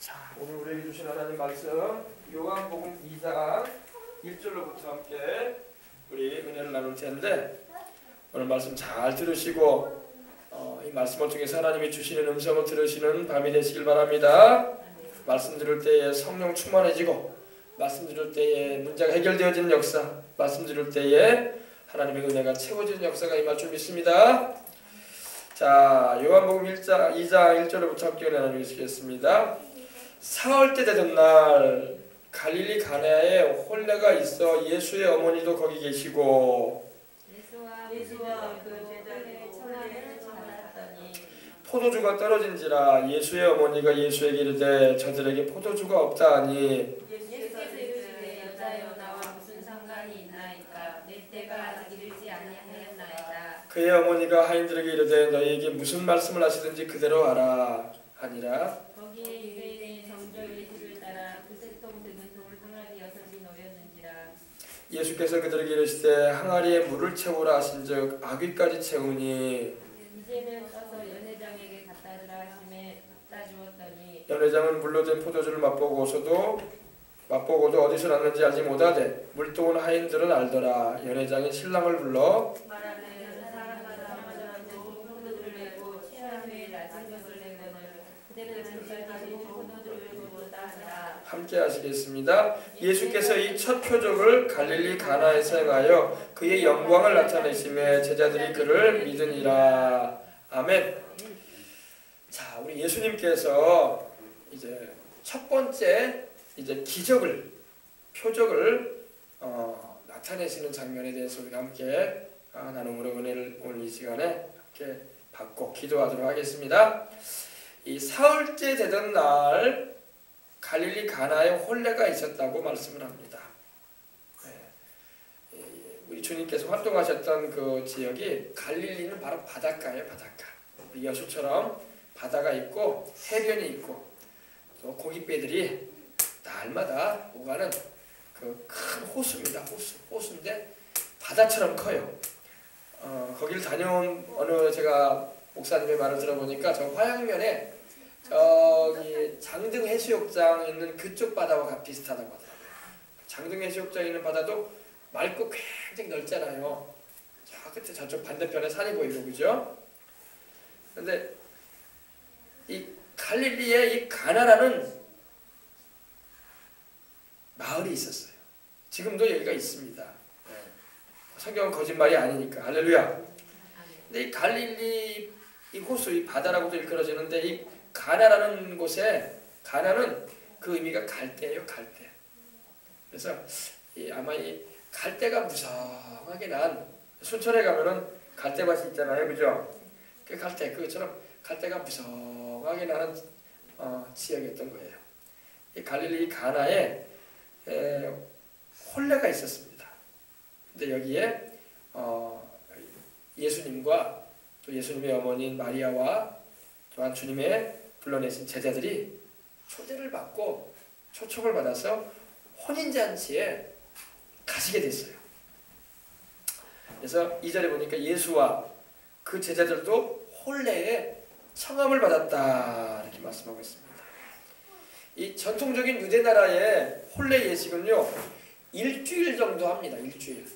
자, 오늘 우리에게 주신 하나님 말씀 요한복음 2장 1절로부터 함께 우리 은혜를 나눌 텐데, 오늘 말씀 잘 들으시고 이 말씀을 통해서 하나님이 주시는 음성을 들으시는 밤이 되시길 바랍니다. 말씀 들을 때에 성령 충만해지고, 말씀 들을 때에 문제가 해결되어지는 역사, 말씀 들을 때에 하나님의 은혜가 채워지는 역사가 임할 줄 믿습니다. 자, 요한복음 2장 1절부터 함께 은혜 나누시겠습니다. 사흘 때 되던 날 갈릴리 가나에 혼례가 있어 예수의 어머니도 거기 계시고 예수와 그 제자들이 청하를 받았더니 포도주가 떨어진지라 예수의 어머니가 예수에게 이르되 저들에게 포도주가 없다 하니 예수께서 이르시되 여자여 나와 무슨 상관이 있나이까 내 때가 아직 이르지 아니하였나이다. 그의 어머니가 하인들에게 이르되 너희에게 무슨 말씀을 하시든지 그대로 하라 하니라. 거기에 유대인의 정절의 집을 따라 그 세통 늙은 돌 항아리 6이 놓였는지라. 예수께서 그들에게 이르시되 항아리에 물을 채우라 하신즉 아귀까지 채우니 이제는 떠서 연회장에게 갖다 주라 하심에 갖다 주었더니 연회장은 물로 된 포도주를 맛보고도 어디서 났는지 알지 못하되 물동은 하인들은 알더라. 연회장이 신랑을 불러 말하되 사람마다 먼저 포도주를 내고 취한 후에 낮은 것을 내거늘 그대는 지금까지 포도주를 부었다 하니라. 함께 하시겠습니다. 예수께서 이 첫 표적을 갈릴리 가나에서 행하여 그의 영광을 나타내심에 제자들이 그를 믿으니라. 아멘. 자, 우리 예수님께서 이제 첫 번째 표적을 나타내시는 장면에 대해서 우리가 함께 나눔으로 은혜를 오늘 이 시간에 함께 받고 기도하도록 하겠습니다. 이 사흘째 되던 날 갈릴리 가나에 혼례가 있었다고 말씀을 합니다. 우리 주님께서 활동하셨던 그 지역이 갈릴리는 바로 바닷가예요. 바닷가. 우리 여수처럼 바다가 있고 해변이 있고 또 고깃배들이 날마다 오가는 그 큰 호수입니다. 호수인데 바다처럼 커요. 거기를 다녀온 어느 제가 목사님의 말을 들어보니까 저 화양면에 저기 장등 해수욕장 있는 그쪽 바다와 비슷하다고 하더라고요. 장등 해수욕장 있는 바다도 맑고 굉장히 넓잖아요. 저 끝에 저쪽 반대편에 산이 보이고, 그죠? 근데 이 갈릴리에 이 가나라는 마을이 있었어요. 지금도 여기가 있습니다. 성경은 거짓말이 아니니까. 할렐루야. 근데 이 갈릴리 이 호수, 이 바다라고도 일컬어지는데 이 가나라는 곳에 가나는 그 의미가 갈대예요. 갈대. 그래서 아마 이 갈대가 무성하게 난 순천에 가면은 갈대밭이 있잖아요, 그죠? 그 갈대, 그것처럼 갈대가 무성하게 나는 지역이었던 거예요. 이 갈릴리 가나에 혼례가 있었습니다. 근데 여기에 예수님과 또 예수님의 어머니인 마리아와 또한 주님의 불러내신 제자들이 초대를 받고 초청을 받아서 혼인잔치에 가시게 됐어요. 그래서 2절에 보니까 예수와 그 제자들도 혼례에 청함을 받았다 이렇게 말씀하고 있습니다. 이 전통적인 유대 나라의 혼례 예식은요 일주일 정도 합니다. 일주일.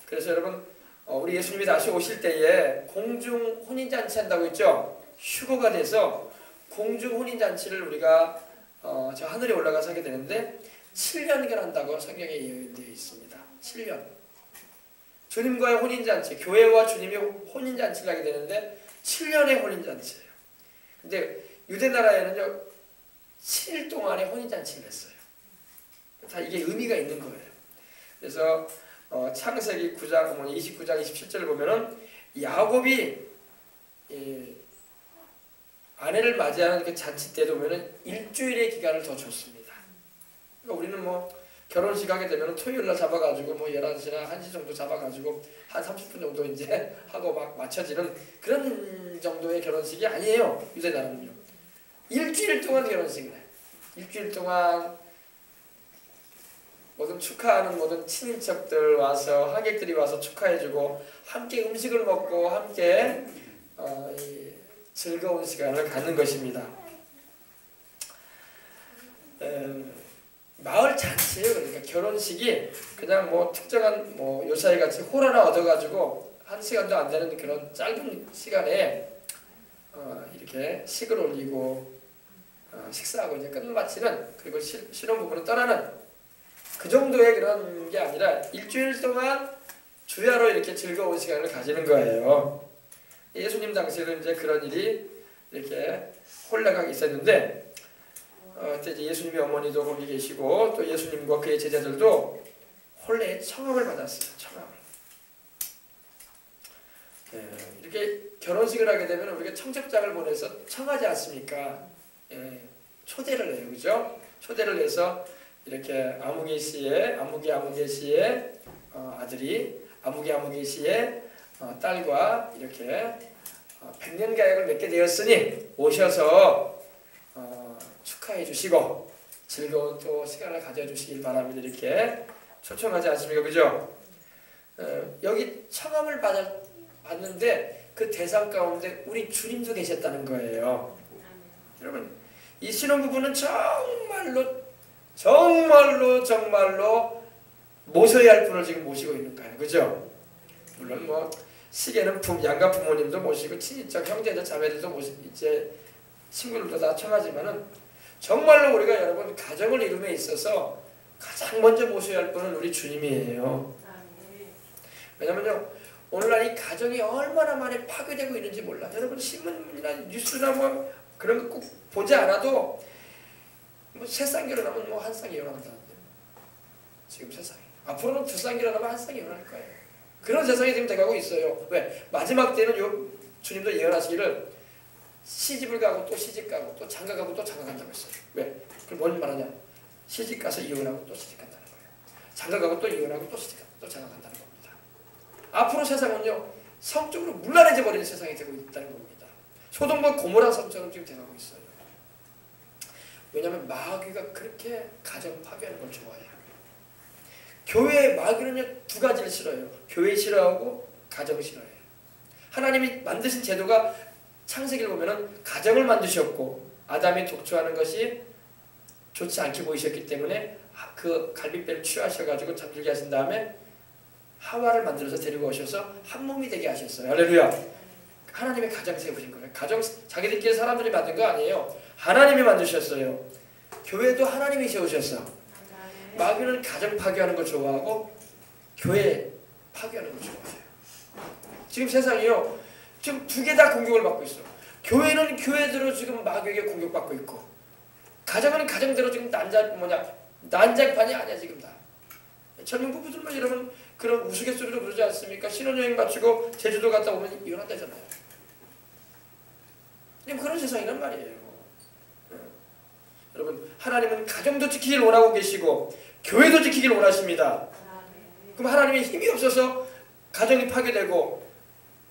그래서 여러분 우리 예수님이 다시 오실 때에 공중 혼인잔치 한다고 했죠. 휴거가 돼서 공중 혼인잔치를 우리가 저 하늘에 올라가서 하게 되는데 7년간 한다고 성경에 예언되어 있습니다. 7년. 주님과의 혼인잔치, 교회와 주님이 혼인잔치를 하게 되는데 7년의 혼인잔치예요. 근데 유대 나라에는요 7일 동안의 혼인잔치를 했어요. 다 이게 의미가 있는 거예요. 그래서 창세기 9장 29장 27절을 보면은 야곱이 아내를 맞이하는 그 잔치 때도 보면은 일주일의 기간을 더 줬습니다. 그러니까 우리는 뭐 결혼식 하게 되면 토요일 날 잡아가지고 뭐 11시나 1시 정도 잡아가지고 한 30분 정도 이제 하고 막 맞춰지는 그런 정도의 결혼식이 아니에요. 유대 나라는요. 일주일 동안 결혼식을 해요. 일주일 동안 모든 축하하는 모든 친인척들 와서 하객들이 와서 축하해주고 함께 음식을 먹고 함께 즐거운 시간을 갖는 것입니다. 마을 잔치예요. 그러니까 결혼식이 그냥 뭐 특정한 뭐 요사이 같이 홀 하나 얻어가지고 1시간도 안 되는 그런 짧은 시간에 이렇게 식을 올리고 식사하고 이제 끝마치는, 그리고 신혼부부는 떠나는 그 정도의 그런 게 아니라 일주일 동안 주야로 이렇게 즐거운 시간을 가지는 거예요. 예수님 당시에는 이제 그런 일이 이렇게 홀레가 있었는데, 그때 이제 예수님의 어머니도 거기 계시고 또 예수님과 그의 제자들도 홀레의 청함을 받았어요. 청함을. 이렇게 결혼식을 하게 되면 우리가 청첩장을 보내서 청하지 않습니까? 초대를 해요, 그죠? 초대를 해서 이렇게 아무개 씨의 아무개 씨의 아들이 아무개 씨의 딸과 이렇게 100년 가약을 맺게 되었으니 오셔서 축하해 주시고 즐거운 또 시간을 가져주시길 바랍니다. 이렇게 초청하지 않습니까? 그죠? 여기 청함을 받는데 그 대상 가운데 우리 주님도 계셨다는 거예요. 여러분, 이 신혼부부는 정말로 모셔야 할 분을 지금 모시고 있는 거예요. 그죠? 물론 뭐 시계는 양가 부모님도 모시고 친인척 형제들 자매들도 모시고 이제 친구들도 다 청하지만은 정말로 우리가 여러분 가정을 이룸에 있어서 가장 먼저 모셔야 할 분은 우리 주님이에요. 왜냐면요, 오늘날 이 가정이 얼마나 많이 파괴되고 있는지 몰라. 여러분 신문이나 뉴스나 뭐 그런 거 꼭 보지 않아도 뭐 3쌍 결혼하면 뭐 1쌍이 이혼한다는데, 지금 세상에 앞으로는 2쌍 결혼하면 1쌍이 이혼할 거예요. 그런 세상이 지금 돼가고 있어요. 왜? 마지막 때는 주님도 예언하시기를 시집을 가고 또 시집 가고 또 장가 가고 또 장가 간다고 했어요. 왜? 그럼 뭔 말하냐? 시집 가서 이혼하고 또 시집 간다는 거예요. 장가 가고 또 이혼하고 또 시집 가고 또 장가 간다는 겁니다. 앞으로 세상은요, 성적으로 문란해져 버리는 세상이 되고 있다는 겁니다. 소돔과 고모라 성처럼 지금 돼가고 있어요. 왜냐하면 마귀가 그렇게 가정 파괴하는 걸 좋아해요. 교회의 마귀는요 2가지를 싫어해요. 교회 싫어하고 가정 싫어해요. 하나님이 만드신 제도가 창세기를 보면은 가정을 만드셨고 아담이 독초하는 것이 좋지 않게 보이셨기 때문에 그 갈빗배를 취하셔가지고 잠들게 하신 다음에 하와를 만들어서 데리고 오셔서 한 몸이 되게 하셨어요. 할렐루야. 하나님의 가정 세우신 거예요. 가정 자기들끼리 사람들이 만든 거 아니에요. 하나님이 만드셨어요. 교회도 하나님이 세우셨어. 마귀는 가정 파괴하는 걸 좋아하고 교회 파괴하는 걸 좋아해요. 지금 세상이요, 지금 2개 다 공격을 받고 있어. 교회는 교회대로 지금 마귀에게 공격받고 있고, 가정은 가정대로 지금 난장판이 아니야 지금 다. 젊은 부부들만 이러면 그런 우스갯소리로 그러지 않습니까? 신혼여행 마치고 제주도 갔다 오면 이혼한다잖아요. 지금 그런 세상이란 말이에요. 여러분, 하나님은 가정도 지키길 원하고 계시고 교회도 지키길 원하십니다. 그럼 하나님의 힘이 없어서 가정이 파괴되고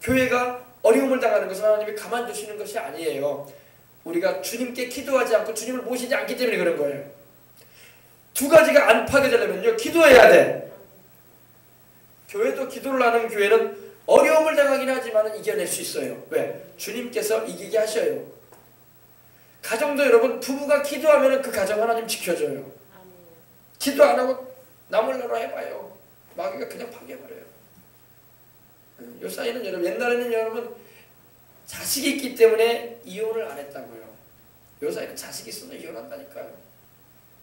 교회가 어려움을 당하는 것은 하나님이 가만두시는 것이 아니에요. 우리가 주님께 기도하지 않고 주님을 모시지 않기 때문에 그런 거예요. 2가지가 안 파괴되려면요, 기도해야 돼. 교회도 기도를 하는 교회는 어려움을 당하긴 하지만 이겨낼 수 있어요. 왜? 주님께서 이기게 하셔요. 가정도 여러분, 부부가 기도하면 그 가정 하나님 지켜줘요. 기도 안 하고 나몰라라 해봐요. 마귀가 그냥 파괴해버려요. 요 사이는 여러분, 옛날에는 여러분 자식이 있기 때문에 이혼을 안 했다고요. 요 사이는 자식이 있어서 이혼한다니까요.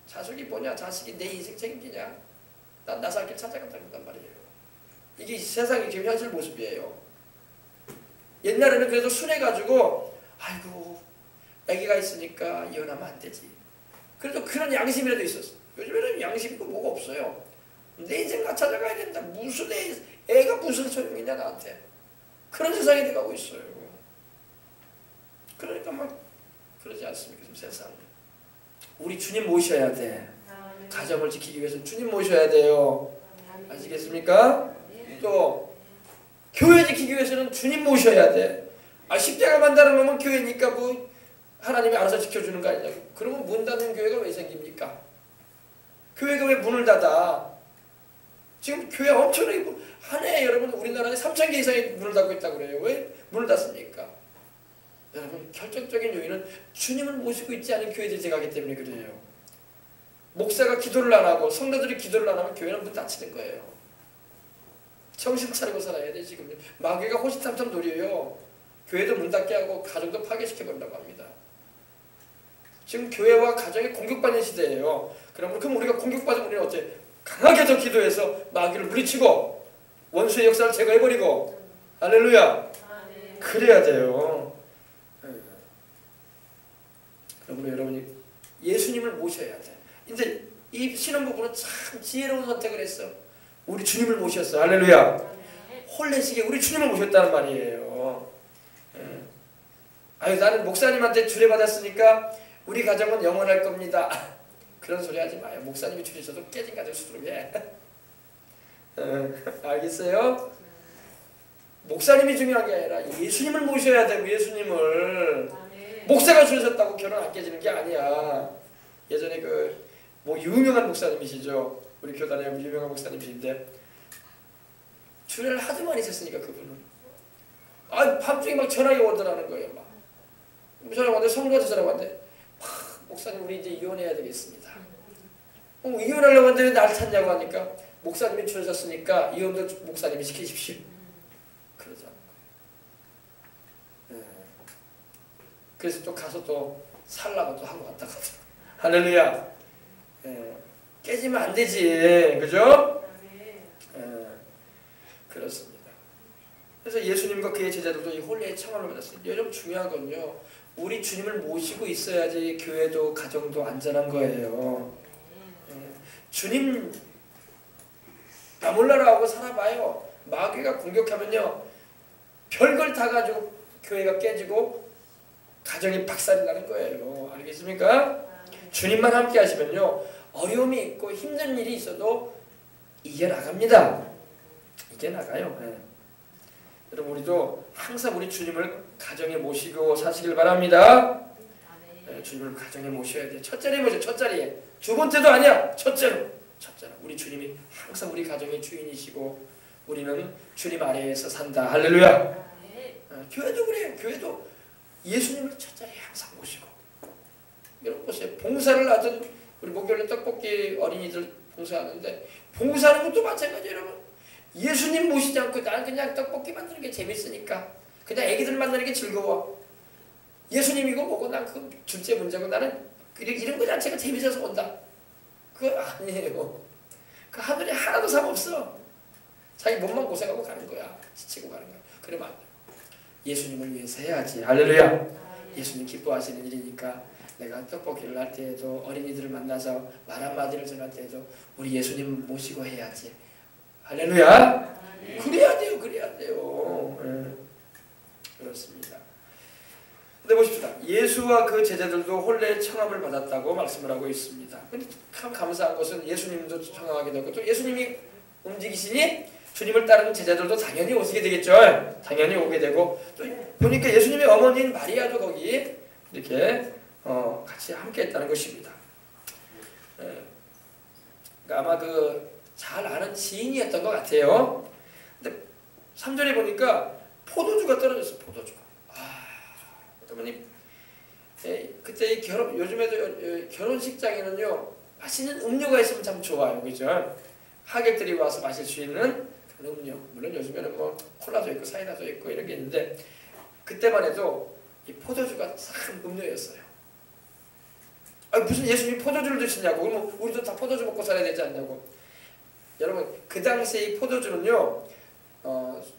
자식이 뭐냐? 자식이 내 인생 책임지냐? 난 나 살 길 찾아간다는 말이에요. 이게 세상의 지금 현실 모습이에요. 옛날에는 그래도 순해가지고 아이고 아기가 있으니까 이혼하면 안 되지. 그래도 그런 양심이라도 있었어. 요즘에는 양심 있고 뭐가 없어요. 내 인생 나 찾아가야 된다. 무슨 애가 무슨 소용이냐 나한테. 그런 세상이 돼가고 있어요. 그러니까 막 그러지 않습니까? 지금 세상. 우리 주님 모셔야 돼. 가정을 지키기 위해서 주님 모셔야 돼요. 아시겠습니까? 또 교회 지키기 위해서는 주님 모셔야 돼. 십자가만 달아놓으면 교회니까 뭐 하나님이 알아서 지켜주는 거 아니냐. 그러면 문 닫는 교회가 왜 생깁니까? 교회가 왜 문을 닫아? 지금 교회 엄청나게 한 해에 여러분 우리나라에 3,000개 이상의 문을 닫고 있다고 그래요. 왜 문을 닫습니까? 여러분 결정적인 요인은 주님을 모시고 있지 않은 교회들이 제가하기 때문에 그래요. 목사가 기도를 안 하고 성도들이 기도를 안 하면 교회는 문 닫히는 거예요. 정신 차리고 살아야 돼. 지금 마귀가 호시탐탐 노려요. 교회도 문 닫게 하고 가정도 파괴시켜버린다고 합니다. 지금 교회와 가정이 공격받는 시대예요. 그럼 우리가 공격받으면 우리는 어째? 강하게 더 기도해서 마귀를 물리치고 원수의 역사를 제거해버리고 할렐루야. 그래야 돼요. 그러므로 여러분이 예수님을 모셔야 돼. 이제 이 신혼부부는 참 지혜로운 선택을 했어. 우리 주님을 모셨어. 할렐루야. 홀레시게 우리 주님을 모셨다는 말이에요. 아유, 나는 목사님한테 주례받았으니까 우리 가정은 영원할 겁니다. 그런 소리 하지 마요. 목사님이 주례셔도 깨진 가정 수두룩해. 알겠어요? 목사님이 중요한 게 아니라 예수님을 모셔야 되고, 예수님을. 목사가 주셨다고 결혼 안 깨지는 게 아니야. 예전에 유명한 목사님이시죠. 우리 교단에 유명한 목사님이신데 주례를 하도 많이 했으니까 그분은 밤중에 막 전화가 오더라는 거예요. 막 전화가 왔는데 성도한테 전화가 왔는데 목사님 우리 이제 이혼해야 되겠습니다. 이혼하려고 하는데 왜 날 찾냐고 하니까 목사님이 주셨으니까 이혼도 목사님이 시키십시오. 그러자는 거예요. 그래서 또 가서 또 살라고 또 하고 왔다 가서 할렐루야. 깨지면 안 되지. 그죠? 그렇습니다. 그래서 예수님과 그의 제자들도 이 홀례의 청함을 받았어요. 여러분 중요한 건요. 우리 주님을 모시고 있어야지 교회도 가정도 안전한 거예요. 주님 나 몰라라 하고 살아봐요. 마귀가 공격하면요. 별걸 다 가지고 교회가 깨지고 가정이 박살이 나는 거예요. 알겠습니까? 주님만 함께 하시면요. 어려움이 있고 힘든 일이 있어도 이겨나갑니다. 이겨나가요. 여러분 우리도 항상 우리 주님을 가정에 모시고 사시길 바랍니다. 주님을 가정에 모셔야 돼요. 첫째로 모셔. 첫자리에. 두 번째도 아니야. 첫째로. 우리 주님이 항상 우리 가정의 주인이시고 우리는 주님 아래에서 산다. 할렐루야. 교회도 그래요. 교회도 예수님을 첫자리에 항상 모시고. 여러분 보세요. 봉사를 하든 우리 목요일에 떡볶이 어린이들 봉사하는데 봉사하는 것도 마찬가지예요. 여러분. 예수님 모시지 않고 나는 그냥 떡볶이 만드는 게 재밌으니까 그냥 애기들 만드는 게 즐거워. 예수님이고 뭐고 난 그 둘째 문제고 나는 이런 거 자체가 재밌어서 온다. 그거 아니에요. 그 하늘에 하나도 상관없어. 자기 몸만 고생하고 가는 거야. 지치고 가는 거야. 그러면 안 돼. 예수님을 위해서 해야지. 할렐루야. 예수님 기뻐하시는 일이니까 내가 떡볶이를 할 때에도 어린이들을 만나서 말 한마디를 전할 때에도 우리 예수님 모시고 해야지. 할렐루야. 그래야 돼요. 그래야 돼요. 그렇습니다. 근데 보십시다. 예수와 그 제자들도 홀례의 청함을 받았다고 말씀을 하고 있습니다. 근데 참 감사한 것은 예수님도 청함하게 되고 또 예수님이 움직이시니 주님을 따르는 제자들도 당연히 오시게 되겠죠. 당연히 오게 되고 또 보니까 예수님의 어머니인 마리아도 거기 이렇게 같이 함께 했다는 것입니다. 그러니까 아마 잘 아는 지인이었던 것 같아요. 근데 3절에 보니까 포도주가 떨어졌어요. 포도주가. 어머니, 그때 요즘에도 결혼식장에는요 맛있는 음료가 있으면 참 좋아요, 그죠? 하객들이 와서 마실 수 있는 그런 음료. 물론 요즘에는 뭐 콜라도 있고 사이다도 있고 이런 게 있는데 그때만 해도 이 포도주가 참 음료였어요. 무슨 예수님이 포도주를 드시냐고? 그러면 우리도 다 포도주 먹고 살아야 되지 않냐고? 여러분 그 당시에 이 포도주는요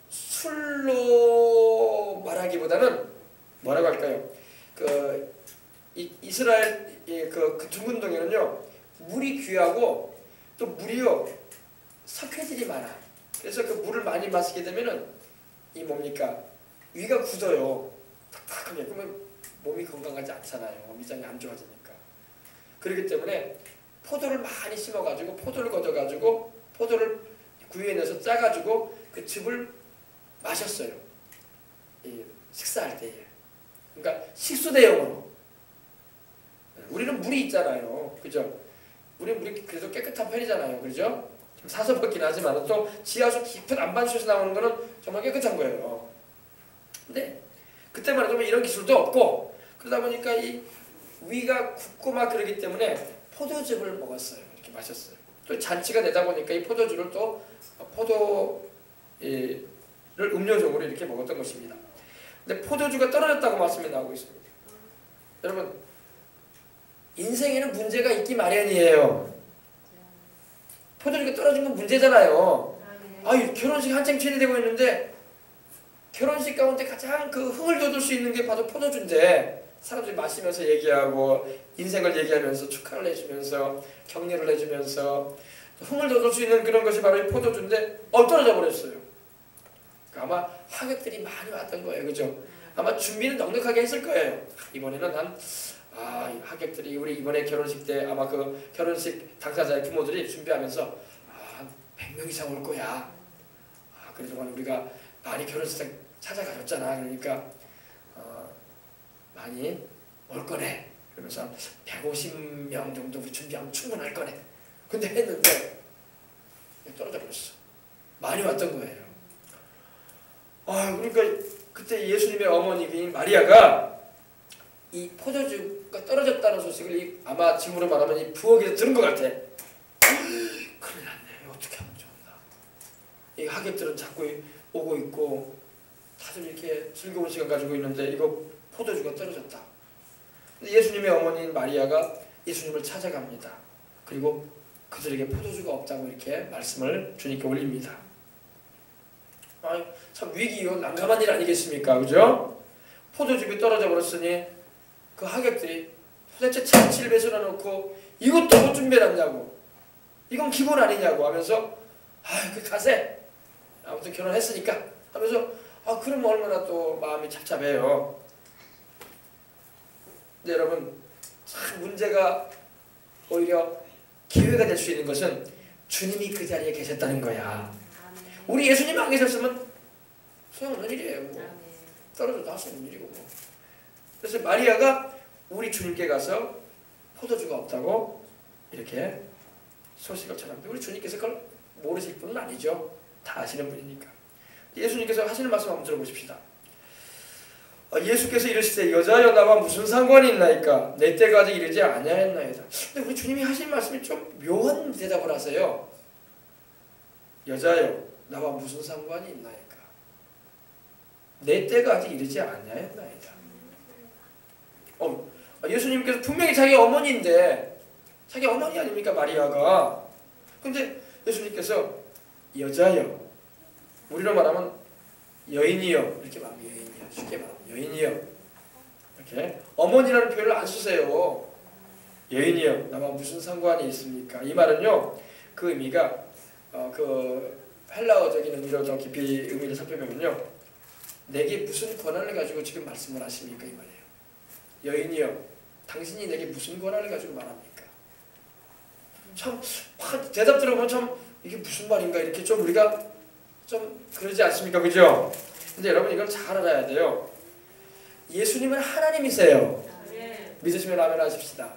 술로 말하기보다는 뭐라고 할까요? 이스라엘 그 중근동에는요 물이 귀하고 또 물이요 석회질이 많아. 그래서 그 물을 많이 마시게 되면은 이 뭡니까 위가 굳어요. 탁탁하게. 그러면 몸이 건강하지 않잖아요. 위장이 안 좋아지니까. 그렇기 때문에 포도를 많이 심어가지고 포도를 걷어가지고 포도를 구해내서 짜가지고 그 즙을 마셨어요. 식사할 때에. 그러니까 식수 대용으로. 우리는 물이 있잖아요. 그죠? 우리는 물이 그래도 깨끗한 편이잖아요. 그죠? 좀 사서 먹긴 하지만 또 지하수 깊은 안반수에서 나오는 거는 정말 깨끗한 거예요. 근데 그때만 해도 이런 기술도 없고 그러다 보니까 이 위가 굳고 막 그러기 때문에 포도즙을 먹었어요. 이렇게 마셨어요. 또 잔치가 되다 보니까 이 포도주를 또 포도를 음료종으로 이렇게 먹었던 것입니다. 근데 포도주가 떨어졌다고 말씀이 나오고 있습니다. 여러분, 인생에는 문제가 있기 마련이에요. 포도주가 떨어진 건 문제잖아요. 결혼식 한창 진행되고 있는데 결혼식 가운데 가장 그 흥을 돋을 수 있는 게 바로 포도주인데 사람들이 마시면서 얘기하고 인생을 얘기하면서 축하를 해주면서 격려를 해주면서 흥을 돋을 수 있는 그런 것이 바로 이 포도주인데 떨어져 버렸어요. 아마 하객들이 많이 왔던 거예요. 그죠? 아마 준비는 넉넉하게 했을 거예요. 이번에는 이 하객들이 우리 이번에 결혼식 때 아마 그 결혼식 당사자의 부모들이 준비하면서 100명 이상 올 거야. 그래도만 우리가 많이 결혼식 찾아가셨잖아. 그러니까 많이 올 거네. 그러면서 150명 정도 준비하면 충분할 거네. 근데 했는데 떨어져 버렸어. 많이 왔던 거예요. 그러니까 그때 예수님의 어머니인 마리아가 이 포도주가 떨어졌다는 소식을 아마 지금으로 말하면 이 부엌에서 들은 것 같아. 큰일 났네. 어떻게 하면 좋나. 이 하객들은 자꾸 오고 있고 다들 이렇게 즐거운 시간 가지고 있는데 이거 포도주가 떨어졌다. 예수님의 어머니인 마리아가 예수님을 찾아갑니다. 그리고 그들에게 포도주가 없다고 이렇게 말씀을 주님께 올립니다. 참 위기요 난감한 일 아니겠습니까? 그죠? 포도즙이 떨어져 버렸으니 그 하객들이 도대체 잔치를 배설해 놓고 이것도 못 준비해놨냐고, 이건 기본 아니냐고 하면서 가세. 아무튼 결혼했으니까 하면서 그럼 얼마나 또 마음이 착잡해요. 근데 여러분, 참 문제가 오히려 기회가 될 수 있는 것은 주님이 그 자리에 계셨다는 거야. 우리 예수님 안 계셨으면 소용없는 일이에요. 떨어져도 할 수 있는 일이고. 그래서 마리아가 우리 주님께 가서 포도주가 없다고 이렇게 소식을 전합니다. 우리 주님께서 그걸 모르실 분은 아니죠. 다 아시는 분이니까. 예수님께서 하시는 말씀 한번 들어보십시다. 예수께서 이르시되 여자여 나와 무슨 상관이 있나이까 내 때가 아직 이르지 아니하였나이다. 근데 우리 주님이 하신 말씀이 좀 묘한 대답을 하세요. 여자여 나와 무슨 상관이 있나이까 내 때가 아직 이르지 아니하였나이다. 예수님께서 분명히 자기 어머니인데 자기 어머니 아닙니까 마리아가. 근데 예수님께서 여자여, 우리로 말하면 여인이여 이렇게 말하면 여인이여, 쉽게 말하면 여인이여 이렇게 어머니라는 표현을 안 쓰세요. 여인이여 나와 무슨 상관이 있습니까? 이 말은요 그 의미가 그 헬라어적인 의미로 더 깊이 의미를 살펴보면요 내게 무슨 권한을 가지고 지금 말씀을 하십니까 이 말이에요. 여인이여 당신이 내게 무슨 권한을 가지고 말합니까? 참 대답 들어보면 참 이게 무슨 말인가 이렇게 좀 우리가 좀 그러지 않습니까? 그죠? 근데 여러분 이걸 잘 알아야 돼요. 예수님은 하나님이세요. 믿으시면 아멘 하십시다.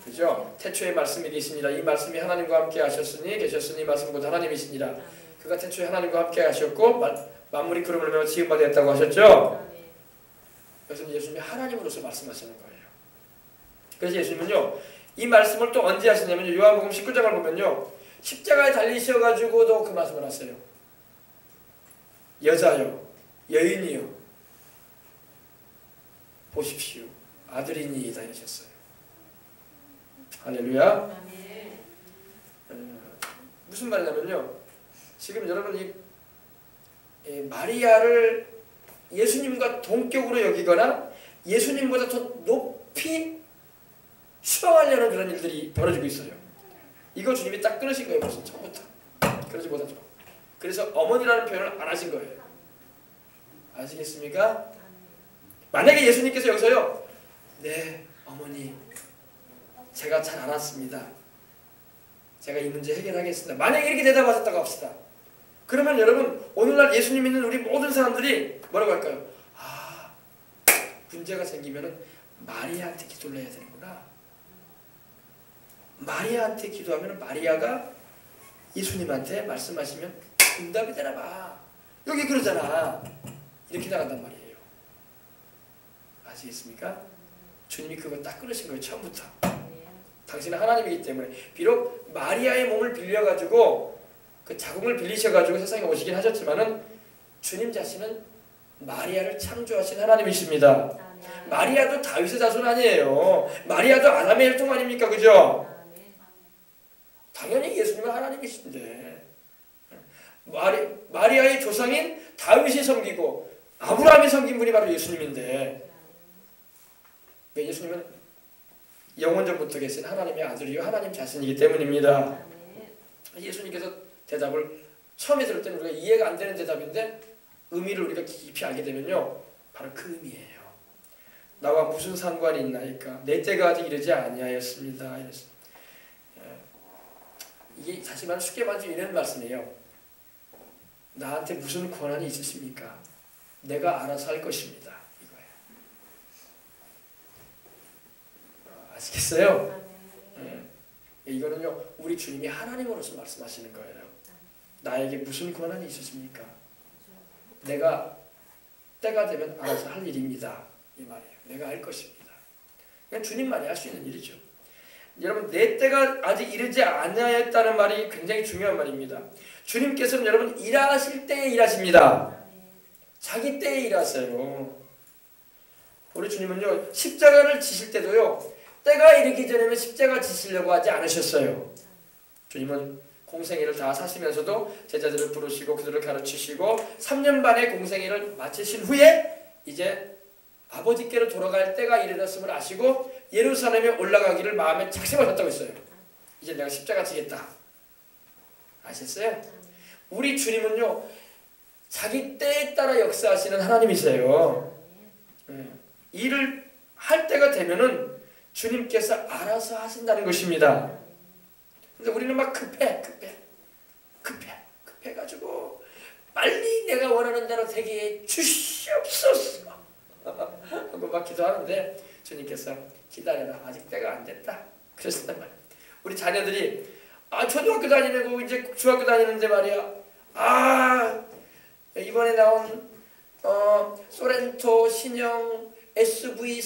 그죠? 태초에 말씀이 계시니라 이 말씀이 하나님과 함께 계셨으니 말씀 곧 하나님이시니라. 그가 태초에 하나님과 함께 하셨고 만물이 그러므로 매어 지음바 되었다고 하셨죠? 그래서 예수님이 하나님으로서 말씀하시는 거예요. 그래서 예수님은요 이 말씀을 또 언제 하시냐면요 요한복음 19장을 보면요 십자가에 달리셔가지고도 그 말씀을 하세요. 여자여 여인이여 보십시오 아들이니이다 이러셨어요. 할렐루야. 무슨 말이냐면요 지금 여러분 이 마리아를 예수님과 동격으로 여기거나 예수님보다 더 높이 추앙하려는 그런 일들이 벌어지고 있어요. 이거 주님이 딱 끊으신 거예요. 벌써 처음부터. 그러지 못하죠. 그래서 어머니라는 표현을 안 하신 거예요. 아시겠습니까? 만약에 예수님께서 여기서요 네 어머니 제가 잘 알았습니다. 제가 이 문제 해결하겠습니다. 만약에 이렇게 대답하셨다고 합시다. 그러면 여러분 오늘날 예수님 믿는 우리 모든 사람들이 뭐라고 할까요? 문제가 생기면은 마리아한테 기도를 해야 되는구나. 마리아한테 기도하면 마리아가 예수님한테 말씀하시면 응답이 되나 봐. 여기 그러잖아. 이렇게 나간단 말이에요. 아시겠습니까? 주님이 그거 딱 끊으신 거예요. 처음부터. 당신은 하나님이기 때문에. 비록 마리아의 몸을 빌려가지고 그 자궁을 빌리셔가지고 세상에 오시긴 하셨지만은 주님 자신은 마리아를 창조하신 하나님이십니다. 마리아도 다윗의 자손 아니에요. 마리아도 아담의 혈통 아닙니까? 그죠? 당연히 예수님은 하나님이신데 마리아의 조상인 다윗이 섬기고 아브라함이 섬긴 분이 바로 예수님인데 왜 예수님은 영원전부터 계신 하나님의 아들이요 하나님 자신이기 때문입니다. 예수님께서 대답을 처음에 들을 때는 우리가 이해가 안 되는 대답인데 의미를 우리가 깊이 알게 되면요 바로 그 의미예요. 나와 무슨 상관이 있나이까 내 때가 아직 이르지 아니하였습니다. 이게 사실 말하면 쉽게 말하면 이런 말씀이에요. 나한테 무슨 권한이 있으십니까? 내가 알아서 할 것입니다. 이거예요. 아시겠어요? 이거는요 우리 주님이 하나님으로서 말씀하시는 거예요. 나에게 무슨 권한이 있으십니까? 내가 때가 되면 알아서 할 일입니다. 이 말이에요. 내가 할 것입니다. 그냥 주님만이 할 수 있는 일이죠. 여러분 내 때가 아직 이르지 않았다는 말이 굉장히 중요한 말입니다. 주님께서는 여러분 일하실 때에 일하십니다. 자기 때에 일하세요. 우리 주님은요 십자가를 지실 때도요 때가 이르기 전에는 십자가 지시려고 하지 않으셨어요. 주님은 공생애를 다 사시면서도 제자들을 부르시고 그들을 가르치시고 3년 반의 공생애를 마치신 후에 이제 아버지께로 돌아갈 때가 이르렀음을 아시고 예루살렘에 올라가기를 마음에 작심하셨다고 했어요. 이제 내가 십자가 지겠다. 아셨어요? 우리 주님은요 자기 때에 따라 역사하시는 하나님이세요. 일을 할 때가 되면은 주님께서 알아서 하신다는 것입니다. 근데 우리는 막 급해가지고 빨리 내가 원하는 대로 되게 주시옵소서 하고 막 기도하는데 주님께서 기다려라 아직 때가 안 됐다 그러신단 말이에요. 우리 자녀들이 초등학교 다니고 이제 중학교 다니는데 말이야 이번에 나온 소렌토 신형 SV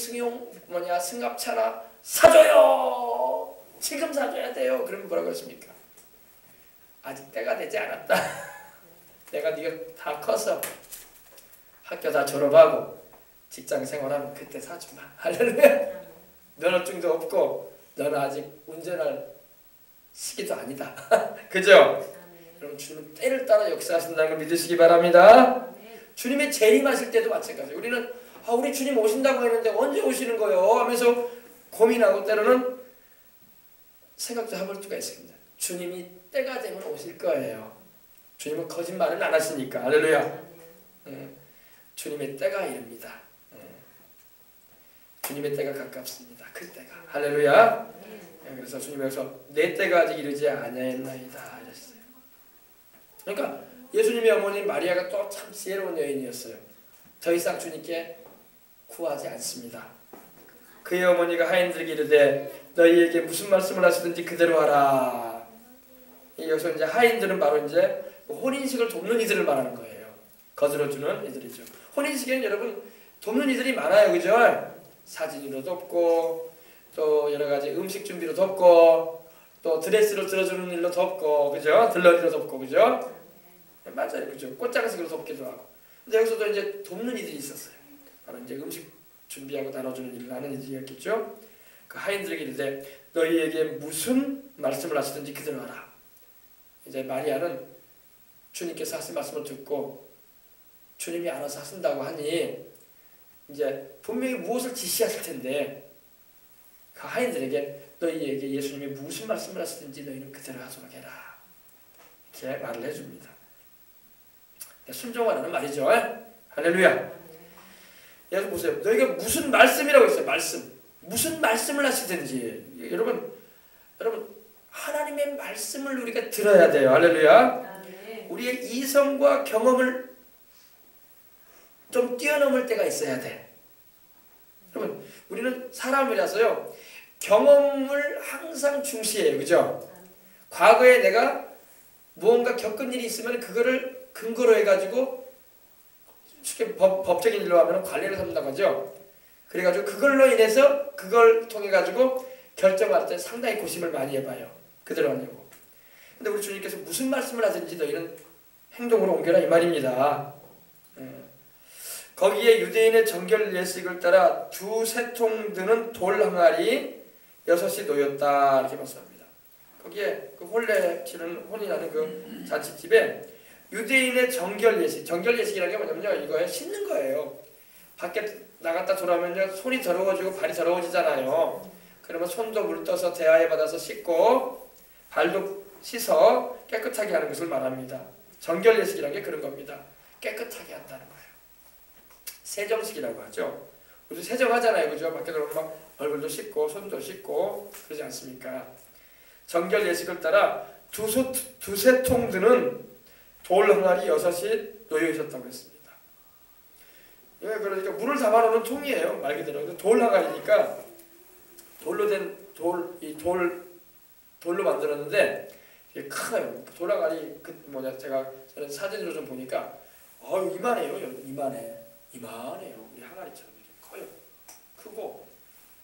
승합차나 사줘요. 지금 사줘야 돼요. 그러면 뭐라고 했습니까? 아직 때가 되지 않았다. 내가 네가 다 커서 학교 다 졸업하고 직장 생활하면 그때 사주마. 할렐루야. 면허증도 없고 너는 아직 운전할 시기도 아니다. 그죠? 그럼 주님은 때를 따라 역사하신다는 걸 믿으시기 바랍니다. 주님의 재림하실 때도 마찬가지예요. 우리는 우리 주님 오신다고 했는데 언제 오시는 거예요? 하면서 고민하고 때로는 생각도 해볼 수가 있습니다. 주님이 때가 되면 오실 거예요. 주님은 거짓말은 안 하시니까. 할렐루야. 주님의 때가 이릅니다. 주님의 때가 가깝습니다. 그 때가. 할렐루야. 그래서 주님께서 내 때가 아직 이르지 아니하였나이다 이랬어요. 그러니까 예수님의 어머니 마리아가 또 참 지혜로운 여인이었어요. 더 이상 주님께 구하지 않습니다. 그의 어머니가 하인들에게 이르되 너희에게 무슨 말씀을 하시든지 그대로 하라. 여기서 이제 하인들은 바로 이제 혼인식을 돕는 이들을 말하는 거예요. 거들어주는 이들이죠. 혼인식에는 여러분 돕는 이들이 많아요. 그죠? 사진으로 돕고 또 여러 가지 음식 준비로 돕고 또 드레스로 들어주는 일로 돕고 그죠? 들러리로 돕고 그죠? 맞아요. 그죠? 꽃장식으로 돕기도 하고. 근데 여기서도 이제 돕는 이들이 있었어요. 바로 이제 음식 준비하고 나눠주는 일을 하는 이들이었겠죠. 그 하인들에게 이르되 너희에게 무슨 말씀을 하시든지 그대로 하라. 이제 마리아는 주님께서 하신 말씀을 듣고 주님이 알아서 하신다고 하니 이제 분명히 무엇을 지시하실 텐데 그 하인들에게 너희에게 예수님이 무슨 말씀을 하시든지 너희는 그대로 하도록 해라. 이렇게 말을 해줍니다. 순종하라는 말이죠. 할렐루야. 여러분 보세요. 너희가 무슨 말씀이라고 했어요. 말씀. 무슨 말씀을 하시든지. 여러분 하나님의 말씀을 우리가 들어야 돼요. 할렐루야. 우리의 이성과 경험을 좀 뛰어넘을 때가 있어야 돼. 여러분 우리는 사람이라서요. 경험을 항상 중시해요. 그죠? 과거에 내가 무언가 겪은 일이 있으면 그거를 근거로 해가지고 쉽게 법적인 일로 하면 관례를 삼는다고 하죠. 그래가지고 그걸로 인해서 그걸 통해 가지고 결정할 때 상당히 고심을 많이 해봐요. 그대로 하려고. 근데 우리 주님께서 무슨 말씀을 하든지 너희는 행동으로 옮겨라 이 말입니다. 거기에 유대인의 정결 예식을 따라 두세 통 드는 돌 항아리 6이 놓였다 이렇게 말씀합니다. 거기에 그 혼례 치르는 혼이라는 그 잔치집에 유대인의 정결 예식이라는 게 뭐냐면요, 이거에 씻는 거예요. 밖에 나갔다 돌아오면요 손이 더러워지고 발이 더러워지잖아요. 그러면 손도 물 떠서 대하에 받아서 씻고 발도 씻어 깨끗하게 하는 것을 말합니다. 정결 예식이라는 게 그런 겁니다. 깨끗하게 한다는 거예요. 세정식이라고 하죠. 우리 세정하잖아요, 그죠? 밖에 나가면 막 얼굴도 씻고 손도 씻고 그러지 않습니까? 정결 예식을 따라 두세 통 드는 돌 항아리 6이 놓여 있었다고 했습니다. 예, 그러니까 물을 담아놓는 통이에요, 말 그대로. 돌 항아리니까 돌로 된 돌로 만들었는데 이게 커요. 돌 항아리 저는 사진으로 좀 보니까 이만해요, 이만해요. 우리 항아리처럼 이렇게 커요. 크고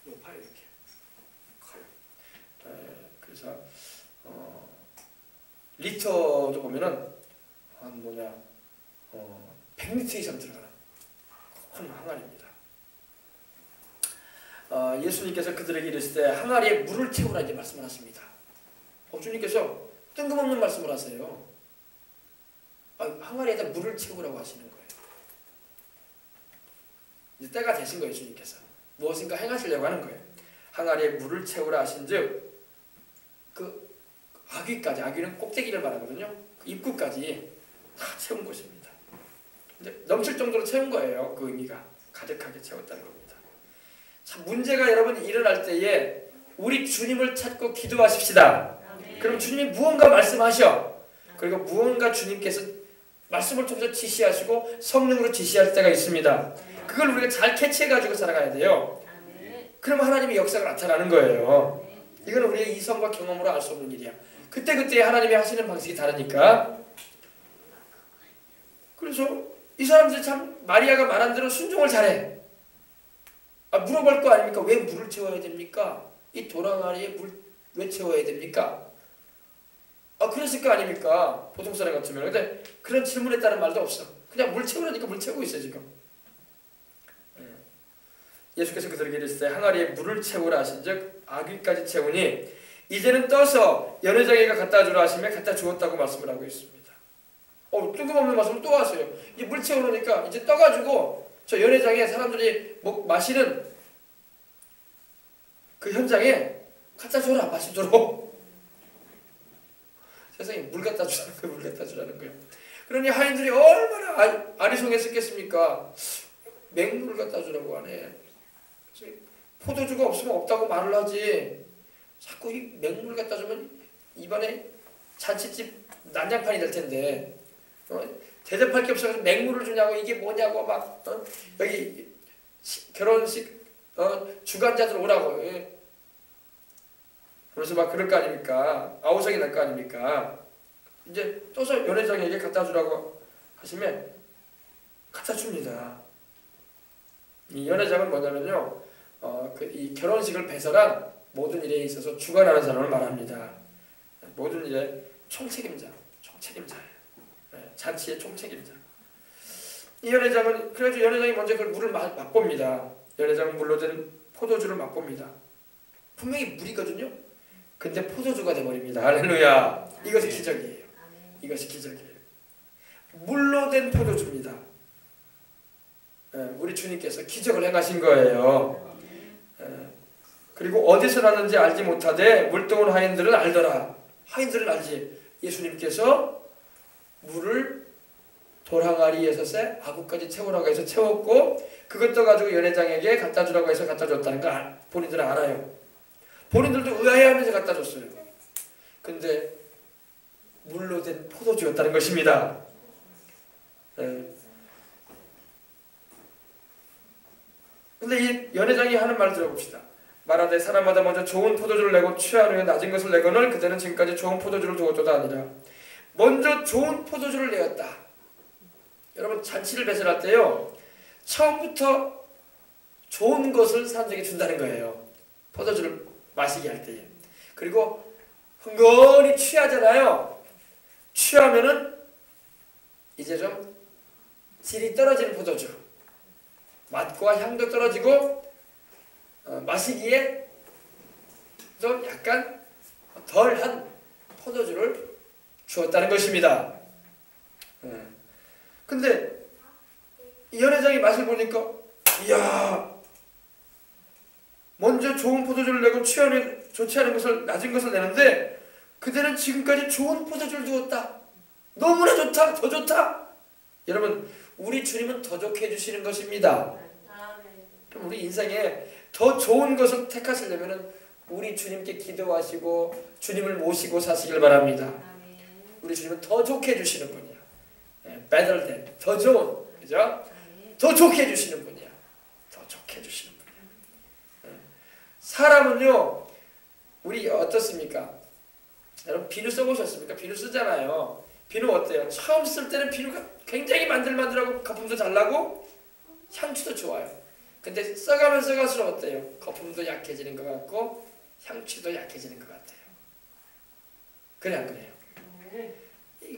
높아요, 이렇게 커요. 그래서 리터도 보면은 한 100리터 이상 들어가는 큰 항아리입니다. 예수님께서 그들에게 이르시되 항아리에 물을 채우라 이제 말씀을 하십니다. 주님께서 뜬금없는 말씀을 하세요. 항아리에다 물을 채우라고 하시는 거예요. 이제 때가 되신 거예요, 주님께서. 무엇인가 행하시려고 하는 거예요. 항아리에 물을 채우라 하신즉 그 아귀까지, 아귀는 꼭대기를 말하거든요. 그 입구까지 다 채운 것입니다. 이제 넘칠 정도로 채운 거예요. 그 의미가 가득하게 채웠다는 겁니다. 참 문제가 여러분 일어날 때에 우리 주님을 찾고 기도하십시다. 그럼 주님이 무언가 말씀하셔. 그리고 무언가 주님께서 말씀을 통해서 지시하시고 성령으로 지시할 때가 있습니다. 그걸 우리가 잘 캐치해가지고 살아가야 돼요. 그럼 하나님의 역사가 나타나는 거예요. 이건 우리의 이성과 경험으로 알 수 없는 일이야. 그때그때 하나님이 하시는 방식이 다르니까. 그래서 이 사람들이 참 마리아가 말한 대로 순종을 잘해. 물어볼 거 아닙니까? 왜 물을 채워야 됩니까? 이 도랑아리에 물 왜 채워야 됩니까? 그랬을 거 아닙니까? 보통 사람 같으면. 근데 그런 질문에 따른 말도 없어. 그냥 물 채우라니까 물 채우고 있어 지금. 예수께서 그들에게 이르시되 항아리에 물을 채우라 하신즉 아귀까지 채우니 이제는 떠서 연회장에게 갖다 주라 하시며 갖다 주었다고 말씀을 하고 있습니다. 뜬금없는 말씀을 또 하세요. 이 물 채우니까 이제 떠가지고 저 연회장에 사람들이 마시는 그 현장에 갖다 줘라, 마시도록. 세상에 물 갖다 주라는 거예요. 그러니 하인들이 얼마나 아리송했었겠습니까? 맹물을 갖다 주라고 하네. 포도주가 없으면 없다고 말을 하지. 자꾸 이 맹물 갖다 주면 입안에 잔치집 난장판이 될 텐데. 대접할 게 없어서 맹물을 주냐고, 이게 뭐냐고 막 여기 결혼식 주관자들 오라고. 그래서 막 그럴 거 아닙니까? 아우성이 날 거 아닙니까? 이제 떠서 연회장에게 갖다 주라고 하시면 갖다 줍니다. 이 연회장은 뭐냐면요, 이 결혼식을 배설한 모든 일에 있어서 주관하는 사람을 말합니다. 모든 일의 총책임자예요. 잔치의 총책임자. 이 연회장은 그래서 연회장이 먼저 그 물을 맛봅니다. 연회장은 물로 된 포도주를 맛봅니다. 분명히 물이거든요. 근데 포도주가 돼버립니다. 할렐루야. 이것이 기적이에요. 이것이 기적이에요. 물로 된 포도주입니다. 우리 주님께서 기적을 행하신 거예요. 그리고 어디서 났는지 알지 못하되 물동원 하인들은 알더라. 하인들은 알지. 예수님께서 물을 돌항아리 6에 아구까지 채우라고 해서 채웠고 그것도 가지고 연회장에게 갖다 주라고 해서 갖다 줬다는 거 본인들은 알아요. 본인들도 의아해하면서 갖다 줬어요. 근데 물로 된 포도주였다는 것입니다. 근데 이 연회장이 하는 말 들어봅시다. 말하되 사람마다 먼저 좋은 포도주를 내고 취한 후에 낮은 것을 내거늘 그대는 지금까지 좋은 포도주를 두었도다 아니라. 먼저 좋은 포도주를 내었다. 여러분 잔치를 배설할 때요, 처음부터 좋은 것을 사람들에게 준다는 거예요. 포도주를 마시게 할 때에. 그리고 흥건히 취하잖아요. 취하면은 이제 좀 질이 떨어지는 포도주, 맛과 향도 떨어지고 마시기에 좀 약간 덜한 포도주를 주었다는 것입니다. 근데 이 연회장이 맛을 보니까 이야, 먼저 좋은 포도주를 내고 좋지 않은 것을, 낮은 것을 내는데 그대는 지금까지 좋은 포도주를 주었다. 너무나 좋다. 더 좋다. 여러분, 우리 주님은 더 좋게 해주시는 것입니다. 그럼 우리 인생에 더 좋은 것을 택하시려면 우리 주님께 기도하시고 주님을 모시고 사시길 바랍니다. 우리 주님은 더 좋게 해주시는 분이야. better than, 더 좋은, 그죠? 더 좋게 해주시는 분이야. 더 좋게 해주시는 분이야. 사람은요, 우리 어떻습니까? 여러분, 비누 써보셨습니까? 비누 쓰잖아요. 비누 어때요? 처음 쓸 때는 비누가 굉장히 만들만들하고 거품도 잘 나고 향취도 좋아요. 근데 써가면 써갈수록 어때요? 거품도 약해지는 것 같고 향취도 약해지는 것 같아요. 그래 안 그래요?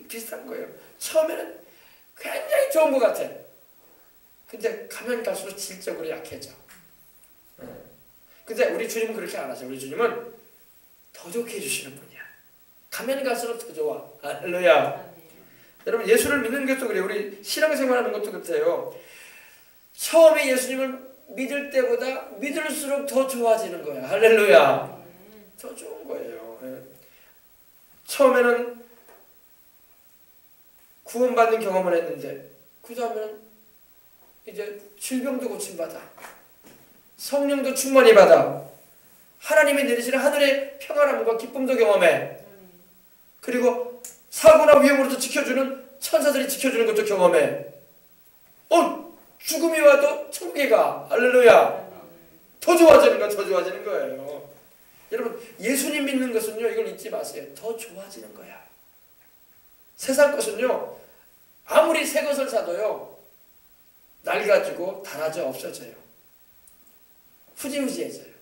비슷한 거예요. 처음에는 굉장히 좋은 것 같아. 근데 가면 갈수록 질적으로 약해져. 근데 우리 주님은 그렇게 안 하셔. 우리 주님은 더 좋게 해주시는 분이야. 가면 갈수록 더 좋아. 할렐루야. 여러분, 예수를 믿는 것도 그래요. 우리 신앙생활하는 것도 그렇대요. 처음에 예수님을 믿을 때보다 믿을수록 더 좋아지는 거야. 할렐루야. 더 좋은 거예요. 처음에는 구원받는 경험을 했는데 그 다음에는 이제 질병도 고침받아, 성령도 충만히 받아, 하나님이 내리시는 하늘의 평안함과 기쁨도 경험해. 그리고 사고나 위험으로부터 지켜주는 천사들이 지켜주는 것도 경험해. 죽음이 와도 천국에 가. 할렐루야. 더 좋아지는 거, 더 좋아지는 거예요. 여러분, 예수님 믿는 것은요, 이걸 잊지 마세요. 더 좋아지는 거야. 세상 것은요, 아무리 새 것을 사도요, 낡아지고 닳아져 없어져요. 후질후질해져요.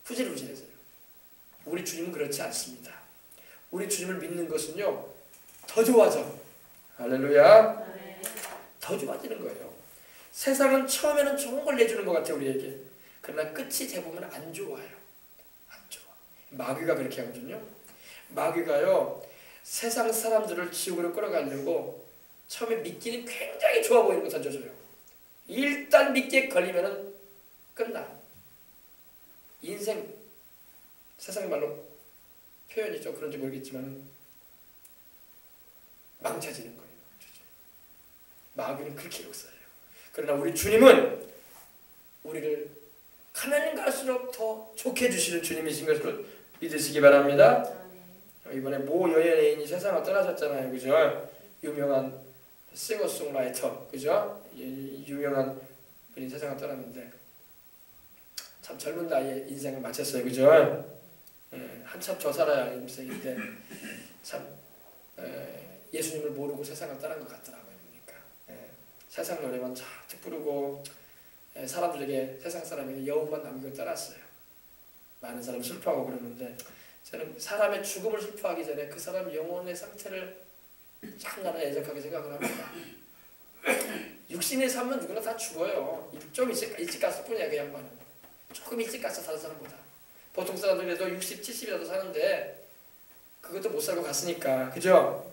후질후질해져요. 우리 주님은 그렇지 않습니다. 우리 주님을 믿는 것은요, 더 좋아져. 할렐루야. 더 좋아지는 거예요. 세상은 처음에는 좋은 걸 내주는 것 같아요, 우리에게. 그러나 끝이 대부분 안 좋아요. 안 좋아. 마귀가 그렇게 하거든요. 마귀가요, 세상 사람들을 지옥으로 끌어가려고 처음에 믿기는 굉장히 좋아 보이는 거 던져줘요. 일단 믿기에 걸리면은 끝나. 인생, 세상 말로 표현이 좀 그런지 모르겠지만 망쳐지는 거예요. 마귀는 그렇게 역사해요. 그러나 우리 주님은 우리를 가면 갈수록 더 좋게 해주시는 주님이신 것을 믿으시기 바랍니다. 이번에 모 여연예인이 세상을 떠나셨잖아요. 그죠? 유명한 싱어송라이터, 그죠? 유명한 분이 세상을 떠났는데 참 젊은 나이에 인생을 마쳤어요. 그죠? 한참 더 살아야 할 인생인데 참 예수님을 모르고 세상을 떠난 것 같더라고요. 그러니까 세상 노래만 잔뜩 부르고 사람들에게, 세상 사람에게 여운만 남기고 떠났어요. 많은 사람 슬퍼하고 그러는데 저는 사람의 죽음을 슬퍼하기 전에 그 사람 영혼의 상태를 참 나는 애석하게 생각을 합니다. 육신의 삶은 누구나 다 죽어요. 좀 일찍 갔을 뿐이야. 그 양반은 조금 일찍 갔어, 다른 사람보다. 보통 사람들에도 60, 70이라도 사는데 그것도 못 살고 갔으니까. 그죠?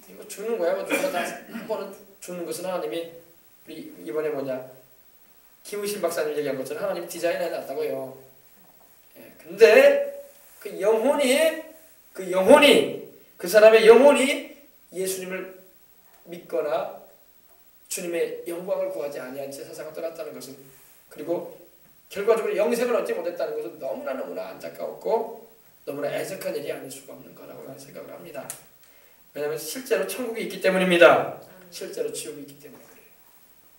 이거 죽는 거야. 뭐 누가 다 한 번은 죽는 것은 하나님이, 우리 이번에 김우신 박사님 얘기한 것처럼 하나님이 디자인해 놨다고요. 근데 그 영혼이 그 사람의 영혼이 예수님을 믿거나 주님의 영광을 구하지 아니한 채 세상을 떠났다는 것은, 그리고 결과적으로 영생을 얻지 못했다는 것은 너무나 안타까웠고 너무나 애석한 일이 아닐 수가 없는 거라고 생각을 합니다. 왜냐하면 실제로 천국이 있기 때문입니다. 실제로 지옥이 있기 때문에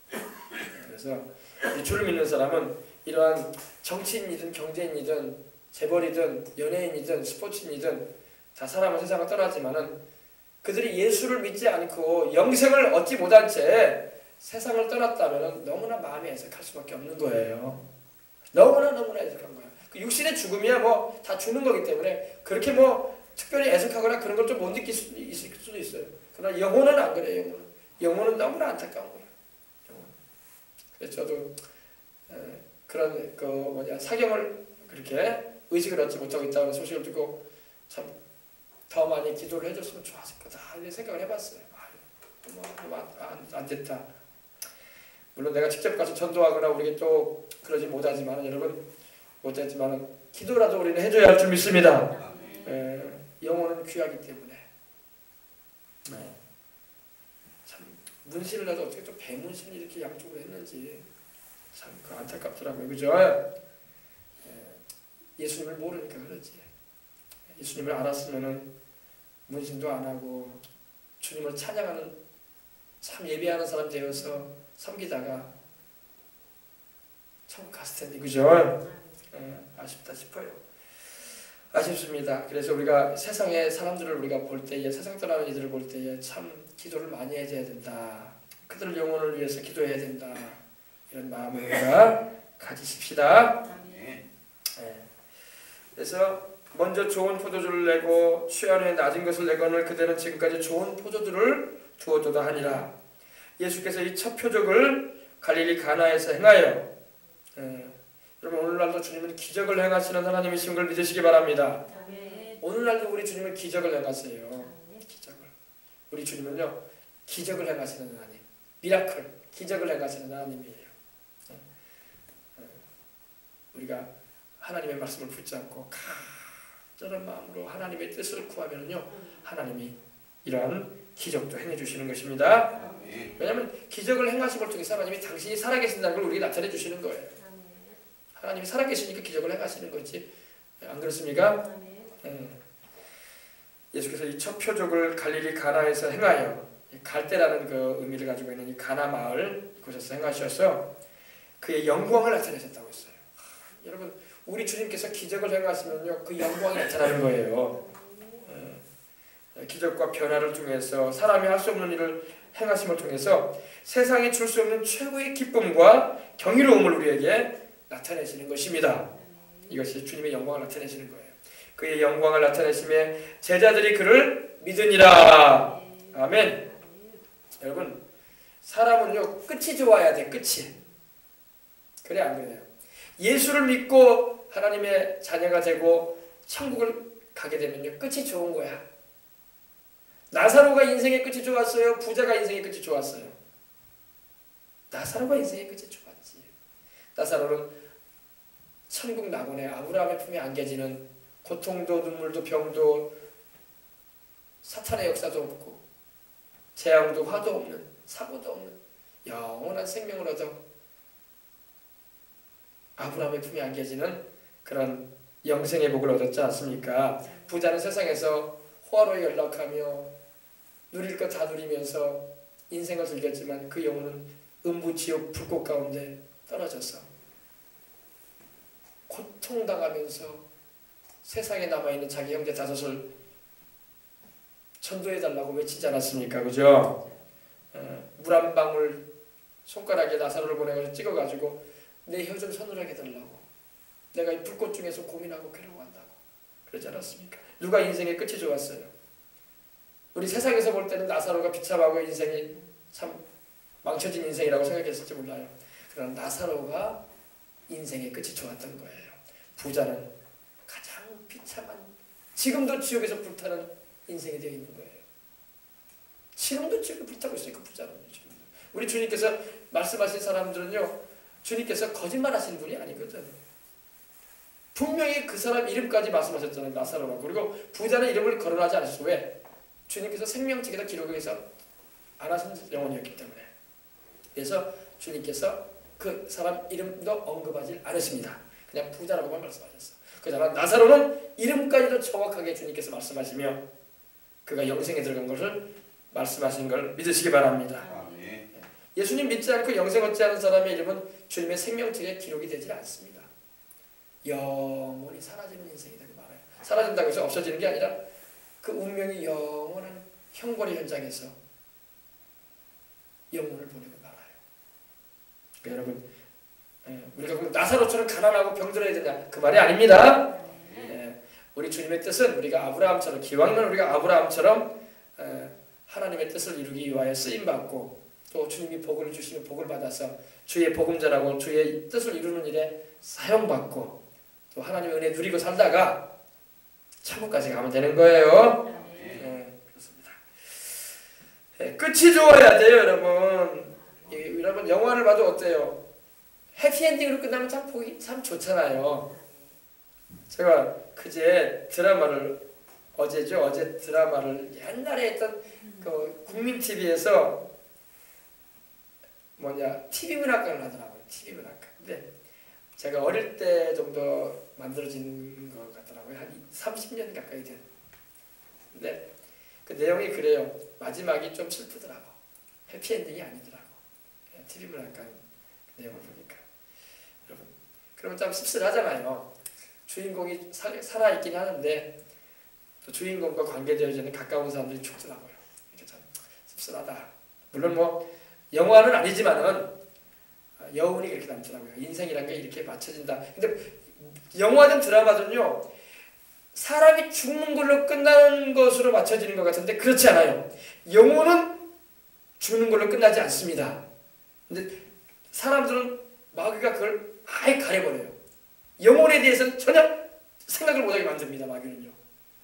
그래요. 그래서 주를 믿는 사람은 이러한 정치인이든 경제인이든 재벌이든 연예인이든 스포츠인이든 다 사람은 세상을 떠나지만은 그들이 예수를 믿지 않고 영생을 얻지 못한 채 세상을 떠났다면 너무나 마음이 애석할 수밖에 없는 거예요. 너무나 애석한 거예요. 육신의 죽음이야 뭐 다 죽는 거기 때문에 그렇게 뭐 특별히 애석하거나 그런 걸 좀 못 느낄 있을 수도 있어요. 그러나 영혼은 안 그래요. 영혼은 너무나 안타까운 거예요. 그래서 저도 그런 사경을 그렇게 의식을 얻지 못하고 있다는 소식을 듣고 참 더 많이 기도를 해줬으면 좋았을 거다 이런 생각을 해봤어요. 안 됐다. 물론 내가 직접 가서 전도하거나 우리가 또 그러지 못하지만 여러분 못했지만 기도라도 우리는 해줘야 할 줄 믿습니다. 영혼은 귀하기 때문에. 참 문신을 해도 어떻게 또 배문신을 이렇게 양쪽으로 했는지 참 안타깝더라고요. 그죠? 예수님을 모르니까 그러지. 예수님을 알았으면은 문신도 안 하고 주님을 찬양하는 참 예배하는 사람 되어서 섬기다가 천국 갔을 텐데 그죠? 아쉽다 싶어요. 아쉽습니다. 그래서 우리가 세상의 사람들을 우리가 볼 때에 세상 떠나는 이들을 볼 때에 참 기도를 많이 해야 된다. 그들 영혼을 위해서 기도해야 된다. 이런 마음을 우리가 가지십시다. 그래서 먼저 좋은 포도주를 내고 취한 후에 낮은 것을 내거늘 그대는 지금까지 좋은 포도주를 두었도다 하니라. 예수께서 이 첫 표적을 갈릴리 가나에서 행하여 여러분 오늘날도 주님은 기적을 행하시는 하나님이신 걸 믿으시기 바랍니다. 오늘날도 우리 주님은 기적을 행하세요. 기적을. 우리 주님은요 기적을 행하시는 하나님, 미라클, 기적을 행하시는 하나님이에요. 우리가 하나님의 말씀을 붙잡고 저런 마음으로 하나님의 뜻을 구하면요 하나님이 이러한 기적도 행해 주시는 것입니다. 왜냐하면 기적을 행하심을 통해서 하나님이 당신이 살아계신다는 걸 우리에게 나타내 주시는 거예요. 하나님이 살아계시니까 기적을 행하시는 거지. 안 그렇습니까? 예수께서 이 첫 표적을 갈릴리 가나에서 행하여 갈대라는 그 의미를 가지고 있는 이 가나 마을 곳에서 행하셔서 그의 영광을 나타내셨다고 했어요. 여러분 우리 주님께서 기적을 행하시면요 그 영광이 나타나는 거예요. 기적과 변화를 통해서 사람이 할 수 없는 일을 행하심을 통해서 세상에 줄 수 없는 최고의 기쁨과 경이로움을 우리에게 나타내시는 것입니다. 이것이 주님의 영광을 나타내시는 거예요. 그의 영광을 나타내심에 제자들이 그를 믿으니라. 아멘. 여러분 사람은요 끝이 좋아야 돼. 끝이. 그래 안 그래요? 예수를 믿고 하나님의 자녀가 되고 천국을 가게 되면요 끝이 좋은 거야. 나사로가 인생의 끝이 좋았어요? 부자가 인생의 끝이 좋았어요? 나사로가 인생의 끝이 좋았지. 나사로는 천국 낙원에 아브라함의 품에 안겨지는 고통도 눈물도 병도 사탄의 역사도 없고 재앙도 화도 없는 사고도 없는 영원한 생명을 얻어 아브라함의 품에 안겨지는 그런 영생의 복을 얻었지 않습니까? 부자는 세상에서 호화로에 연락하며 누릴 것 다 누리면서 인생을 즐겼지만 그 영혼은 음부 지옥 불꽃 가운데 떨어져서 고통당하면서 세상에 남아있는 자기 형제 다섯을 전도해달라고 외치지 않았습니까? 그죠? 물 한 방울 손가락에 나사로를 보내가지고 찍어가지고 내 혀 좀 서늘하게 해달라고. 내가 이 불꽃 중에서 고민하고 괴로워한다고. 그러지 않았습니까? 누가 인생의 끝이 좋았어요? 우리 세상에서 볼 때는 나사로가 비참하고 인생이 참 망쳐진 인생이라고 생각했을지 몰라요. 그러나 나사로가 인생의 끝이 좋았던 거예요. 부자는 가장 비참한 지금도 지옥에서 불타는 인생이 되어 있는 거예요. 지금도 지옥에 불타고 있어요. 그 부자는. 우리 주님께서 말씀하신 사람들은요 주님께서 거짓말하시는 분이 아니거든. 분명히 그 사람 이름까지 말씀하셨잖아요. 나사로라고. 그리고 부자는 이름을 거론하지 않으셨어요. 왜? 주님께서 생명책에다 기록해서 안 하신 영혼이었기 때문에. 그래서 주님께서 그 사람 이름도 언급하지 않으십니다. 그냥 부자라고만 말씀하셨어요. 그러나 나사로는 이름까지도 정확하게 주님께서 말씀하시며 그가 영생에 들어간 것을 말씀하신 걸 믿으시기 바랍니다. 예수님 믿지 않고 영생 얻지 않은 사람의 이름은 주님의 생명책에 기록이 되지 않습니다. 영원히 사라지는 인생이 되고 말아요. 사라진다고 해서 없어지는 게 아니라 그 운명이 영원한 형벌의 현장에서 영혼을 보내고 말아요. 그러니까 여러분 우리가 그럼 나사로처럼 가난하고 병들어야 되냐? 그 말이 아닙니다. 우리 주님의 뜻은 우리가 아브라함처럼 기왕이면 우리가 아브라함처럼 하나님의 뜻을 이루기 위하여 쓰임 받고 또 주님이 복을 주시면 복을 받아서 주의 복음 전하고 주의 뜻을 이루는 일에 사용받고 또 하나님의 은혜 누리고 살다가 천국까지 가면 되는 거예요. 그렇습니다. 끝이 좋아야 돼요, 여러분. 여러분 영화를 봐도 어때요? 해피엔딩으로 끝나면 참 보기 참 좋잖아요. 제가 그제 드라마를 어제 드라마를 옛날에 했던 그 국민 TV에서 TV 문학관을 하더라고요. TV 문학관. 근데 제가 어릴 때 정도 만들어진 것 같더라고요. 한 30년 가까이 된. 근데 그 내용이 그래요. 마지막이 좀 슬프더라고. 해피엔딩이 아니더라고. TV 문학관 내용을 보니까. 여러분, 그러면 좀 씁쓸하잖아요. 주인공이 살아있긴 하는데 또 주인공과 관계되어지는 가까운 사람들이 죽더라고요. 이게 참 씁쓸하다. 물론 영화는 아니지만은 여운이 그렇게 남더라고요. 인생이란 게 이렇게 맞춰진다. 근데 영화든 드라마든요, 사람이 죽는 걸로 끝나는 것으로 맞춰지는 것 같은데 그렇지 않아요. 영혼은 죽는 걸로 끝나지 않습니다. 근데 사람들은 마귀가 그걸 아예 가려버려요. 영혼에 대해서는 전혀 생각을 못하게 만듭니다. 마귀는요.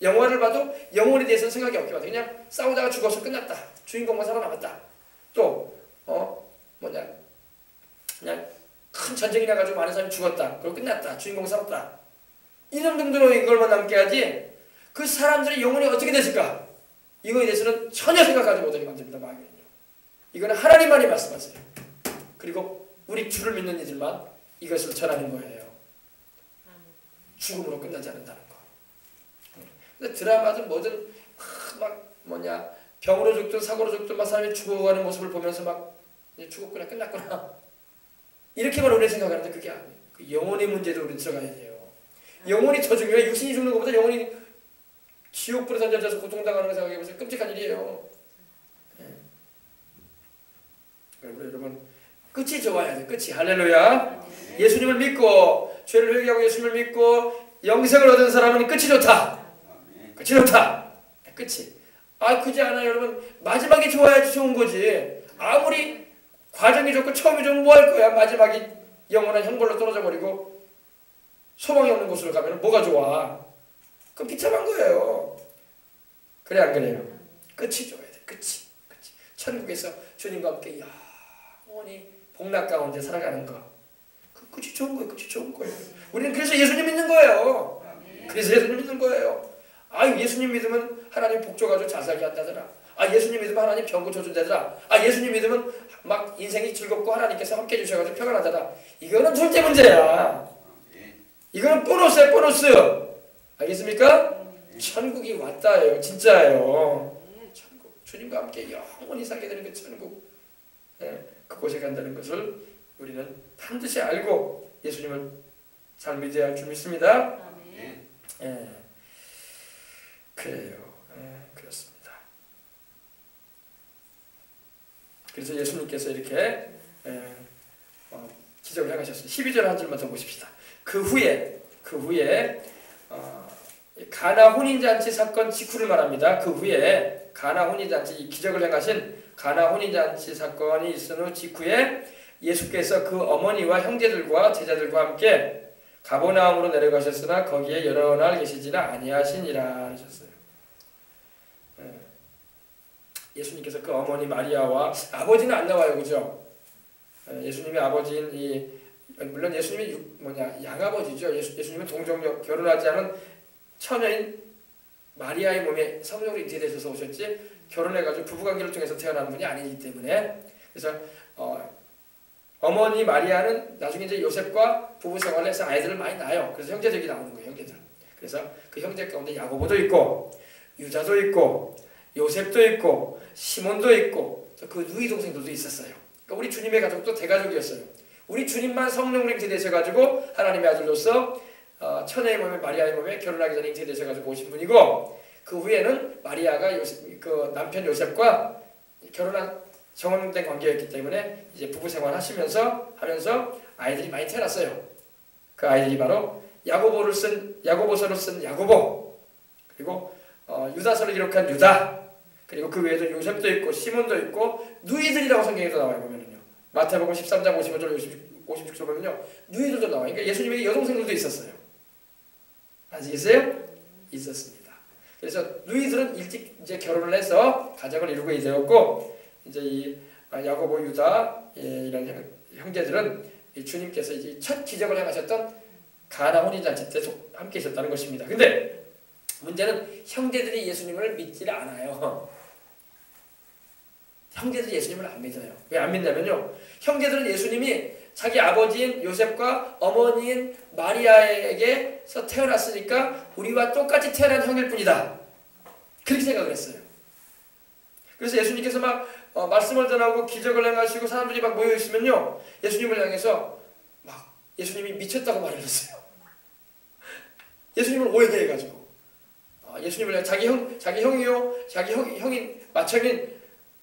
영화를 봐도 영혼에 대해서는 생각이 없게 만들어요. 그냥 싸우다가 죽어서 끝났다. 주인공만 살아남았다. 또 그냥 큰 전쟁이 나가지고 많은 사람이 죽었다. 그리고 끝났다. 주인공 살았다. 이런 정도로 이걸만 남게 하지 그 사람들의 영혼이 어떻게 됐을까? 이거에 대해서는 전혀 생각하지 못하게 만듭니다. 마귀는요. 이거는 하나님만이 말씀하세요. 그리고 우리 주를 믿는 이들만 이것을 전하는 거예요. 죽음으로 끝나지 않는다는 거. 근데 드라마든 뭐든 병으로 죽든 사고로 죽든 막 사람이 죽어가는 모습을 보면서 막 죽었구나 끝났구나 이렇게만 우리는 생각하는데 그게 아니에요. 그 영혼의 문제도 우리는 들어가야 돼요. 영혼이 더 중요해요. 육신이 죽는 것보다 영혼이 지옥불에 던져져서 고통당하는 거 생각해보세요. 끔찍한 일이에요. 그리고 여러분 끝이 좋아야 돼요. 끝이. 할렐루야. 예수님을 믿고 죄를 회개하고 예수님을 믿고 영생을 얻은 사람은 끝이 좋다. 끝이 좋다. 끝이. 그지 않아요, 여러분. 마지막이 좋아야지 좋은 거지. 아무리 과정이 좋고 처음이 좋으면 뭐 할 거야. 마지막이 영원한 형벌로 떨어져 버리고 소망이 없는 곳으로 가면 뭐가 좋아. 그건 비참한 거예요. 그래 안 그래요? 끝이 좋아야 돼. 끝이. 천국에서 주님과 함께 영원히 복락 가운데 살아가는 거. 그 끝이 좋은 거예요. 끝이 좋은 거예요. 우리는 그래서 예수님 믿는 거예요. 그래서 예수님 믿는 거예요. 예수님 믿으면 하나님 복 줘가지고 잘 살게 한다더라. 예수님 믿으면 하나님 병 고쳐준다더라. 예수님 믿으면 막 인생이 즐겁고 하나님께서 함께 해주셔가지고 평안하다더라. 이거는 둘째 문제야. 이거는 보너스야, 보너스. 알겠습니까? 천국이 왔다예요. 진짜예요. 천국. 주님과 함께 영원히 살게 되는 그 천국. 그곳에 간다는 것을 우리는 반드시 알고 예수님을 잘 믿어야 할 줄 믿습니다. 그래요. 그렇습니다. 그래서 예수님께서 이렇게 기적을 행하셨어요. 12절 한 줄만 더 보십시다. 그 후에 가나 혼인잔치 사건 직후를 말합니다. 그 후에 가나 혼인잔치, 이 기적을 행하신 가나 혼인잔치 사건이 있은 후 직후에 예수께서 그 어머니와 형제들과 제자들과 함께 가버나움으로 내려가셨으나 거기에 여러 날 계시지는 아니하시니라 하셨어요. 예수님께서 그 어머니 마리아와 아버지는 안 나와요, 그죠? 예수님의 아버지인 물론 예수님이 양아버지죠. 예수님은 동정녀 결혼하지 않은 처녀인 마리아의 몸에 성령으로 잉태되셔서 오셨지 결혼해가지고 부부관계를 통해서 태어난 분이 아니기 때문에 그래서 어머니 마리아는 나중에 이제 요셉과 부부 생활을 해서 아이들을 많이 낳아요. 그래서 형제들이 나오는 거예요, 형제들. 그래서 그 형제 가운데 야고보도 있고 유다도 있고 요셉도 있고 시몬도 있고 그 누이 동생들도 있었어요. 그러니까 우리 주님의 가족도 대가족이었어요. 우리 주님만 성령으로 잉태되셔가지고 하나님의 아들로서 처녀의 몸에 마리아의 몸에 결혼하기 전에 잉태되셔가지고 오신 분이고 그 후에는 마리아가 그 남편 요셉과 결혼한 정혼된 관계였기 때문에 이제 부부 생활하시면서 아이들이 많이 태어났어요. 그 아이들이 바로 야고보서를 쓴 야고보, 그리고 유다서를 기록한 유다, 그리고 그 외에도 요셉도 있고 시몬도 있고 누이들이라고 성경에도 나와요. 보면은요. 마태복음 13장 55절 56절 보면요. 누이들도 나와요. 그러니까 예수님에게 여동생들도 있었어요. 아시겠어요? 있었습니다. 그래서 누이들은 일찍 이제 결혼을 해서 가정을 이루게 되었고, 이제 이 야고보, 유다 이런 형제들은 주님께서 이제 첫 기적을 행하셨던 가나 혼인잔치 때 함께 있었다는 것입니다. 근데 문제는 형제들이 예수님을 믿지 않아요. 형제들이 예수님을 안 믿어요. 왜 안 믿냐면요. 형제들은 예수님이 자기 아버지인 요셉과 어머니인 마리아에게서 태어났으니까 우리와 똑같이 태어난 형일 뿐이다. 그렇게 생각을 했어요. 그래서 예수님께서 막 말씀을 전하고 기적을 행하시고 사람들이 막 모여 있으면요. 예수님을 향해서 막 예수님이 미쳤다고 말을 했어요. 예수님을 오해해가지고 예수님을 향해 자기 형이요, 자기 형인 맏형인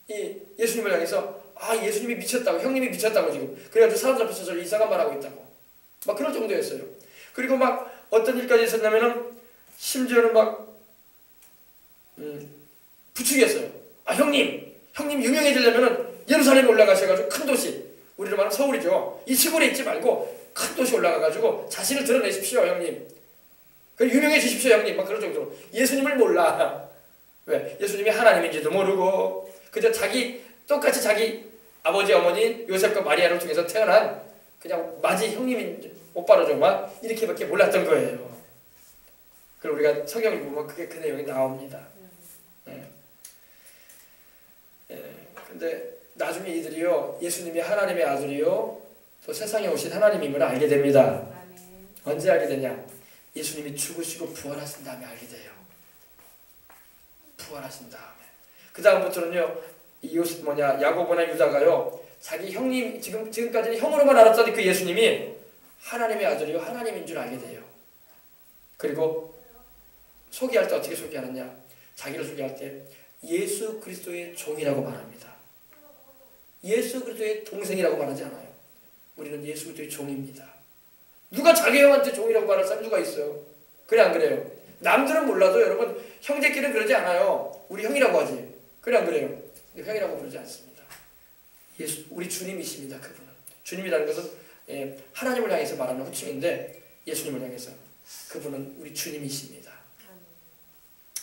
이 예수님을 향해서 예수님이 미쳤다고, 형님이 미쳤다고 지금 그래가지고 사람들 앞에서 저 이상한 말하고 있다고 막 그럴 정도였어요. 그리고 막 어떤 일까지 있었냐면은 심지어는 막 부추겼어요. 형님 유명해지려면은 예루살렘에 올라가셔가지고 큰 도시, 우리로 말하면 서울이죠. 이 시골에 있지 말고 큰 도시 올라가가지고 자신을 드러내십시오, 형님. 그리고 유명해지십시오, 형님. 막 그런 정도로 예수님을 몰라. 왜? 예수님이 하나님인지도 모르고 그저 똑같이 자기 아버지 어머니 요셉과 마리아를 통해서 태어난 그냥 마지 형님인 오빠로죠만 이렇게밖에 몰랐던 거예요. 그리고 우리가 성경을 보면 그게 그 내용이 나옵니다. 근데 나중에 이들이요, 예수님이 하나님의 아들이요 또 세상에 오신 하나님임을 알게 됩니다. 언제 알게 되냐? 예수님이 죽으시고 부활하신 다음에 알게 돼요. 부활하신 다음에. 그 다음부터는요, 야고보나 유다가요, 자기 형님, 지금까지는 형으로만 알았던 그 예수님이 하나님의 아들이요, 하나님인 줄 알게 돼요. 그리고 소개할 때 어떻게 소개하느냐? 자기를 소개할 때 예수 그리스도의 종이라고 말합니다. 예수 그리스도의 동생이라고 말하지 않아요. 우리는 예수 그리스도의 종입니다. 누가 자기 형한테 종이라고 말할 사람 누가 있어요? 그래 안 그래요? 남들은 몰라도 여러분 형제끼리는 그러지 않아요. 우리 형이라고 하지. 그래 안 그래요? 근데 형이라고 부르지 않습니다. 우리 주님이십니다. 그분은. 주님이라는 것은 하나님을 향해서 말하는 호칭인데 예수님을 향해서 그분은 우리 주님이십니다.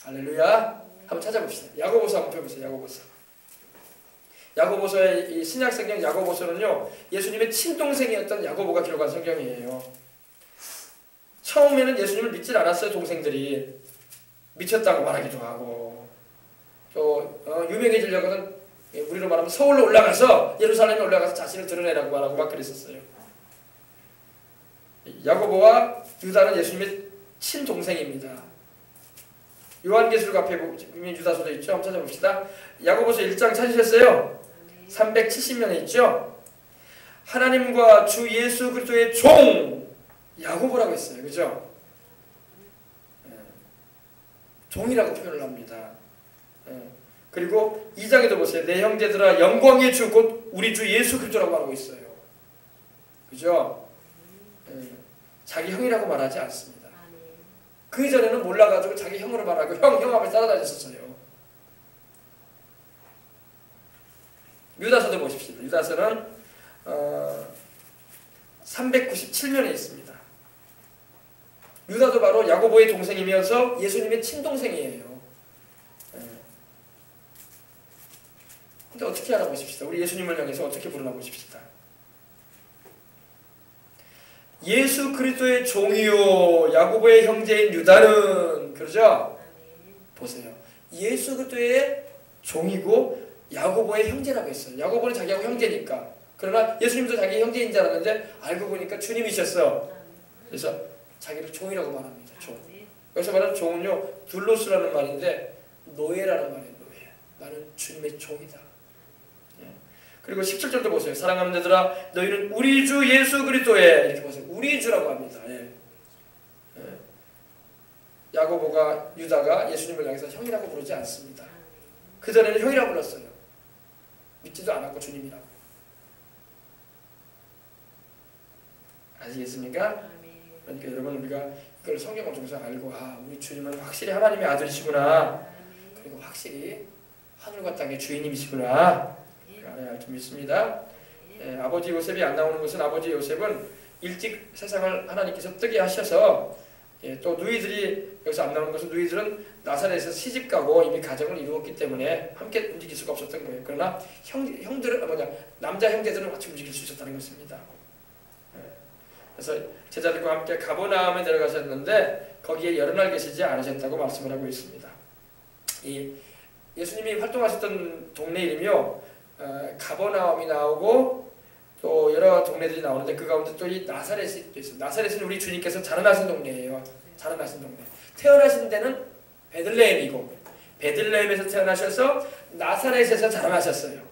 할렐루야. 한번 찾아봅시다. 야고보서 한번 펴보세요. 야고보서의 이 신약 성경 야고보서는요, 예수님의 친동생이었던 야고보가 기록한 성경이에요. 처음에는 예수님을 믿질 않았어요. 동생들이 미쳤다고 말하기도 하고, 또 유명해지려고는 우리로 말하면 서울로 올라가서 예루살렘에 올라가서 자신을 드러내라고 말하고 막 그랬었어요. 야고보와 유다는 예수님의 친동생입니다. 요한계시록 앞에 보면 유다서도 있죠. 한번 찾아봅시다. 야고보서 1장 찾으셨어요? 370면에 있죠. 하나님과 주 예수 그리스도의 종 야고보라고 했어요. 그죠? 종이라고 표현을 합니다. 그리고 2장에도 보세요. 내 형제들아 영광의 주 곧 우리 주 예수 그리스도라고 말하고 있어요. 그죠? 자기 형이라고 말하지 않습니다. 그 전에는 몰라가지고 자기 형으로 말하고 형 앞에 따라다녔었어요. 유다서도 보십시오. 유다서는 397면에 있습니다. 유다도 바로 야고보의 동생이면서 예수님의 친동생이에요. 근데 어떻게 알아보십시다. 우리 예수님을 향해서 어떻게 부르나 보십시다. 예수 그리스도의 종이요 야고보의 형제인 유다는, 그러죠? 보세요. 예수 그리스도의 종이고 야고보의 형제라고 했어요. 야고보는 자기하고 형제니까. 그러나 예수님도 자기 형제인 줄 알았는데 알고 보니까 주님이셨어. 그래서 자기를 종이라고 말합니다. 종. 여기서 말하는 종은요, 둘로스라는 말인데 노예라는 말이에요. 노예. 나는 주님의 종이다. 그리고 17절도 보세요. 사랑하는 자들아 너희는 우리 주 예수 그리스도의, 이렇게 보세요. 우리 주라고 합니다. 야고보가 유다가 예수님을 향해서 형이라고 부르지 않습니다. 그전에는 형이라고 불렀어요. 믿지도 않았고 주님이라고. 아시겠습니까? 그러니까 여러분 우리가 이걸 성경을 통해서 알고 우리 주님은 확실히 하나님의 아들이시구나. 그리고 확실히 하늘과 땅의 주인님이시구나. 알아야 할 줄 믿습니다. 아버지 요셉이 안 나오는 것은 아버지 요셉은 일찍 세상을 하나님께서 뜨게 하셔서 또 누이들이 여기서 안 나오는 것은 누이들은 나사렛에서 시집가고 이미 가정을 이루었기 때문에 함께 움직일 수가 없었던 거예요. 그러나 형들은 남자 형제들은 같이 움직일 수 있었다는 것입니다. 그래서 제자들과 함께 가버나움에 들어가셨는데 거기에 여러 날 계시지 않으셨다고 말씀을 하고 있습니다. 이 예수님이 활동하셨던 동네 이름이요 가버나움이 나오고 또 여러 동네들이 나오는데 그 가운데 또 이 나사렛이 또 있어요. 나사렛은 우리 주님께서 자라나신 동네예요. 자라나신 동네. 태어나신 데는 베들레헴이고 베들레헴에서 태어나셔서 나사렛에서 자라나셨어요.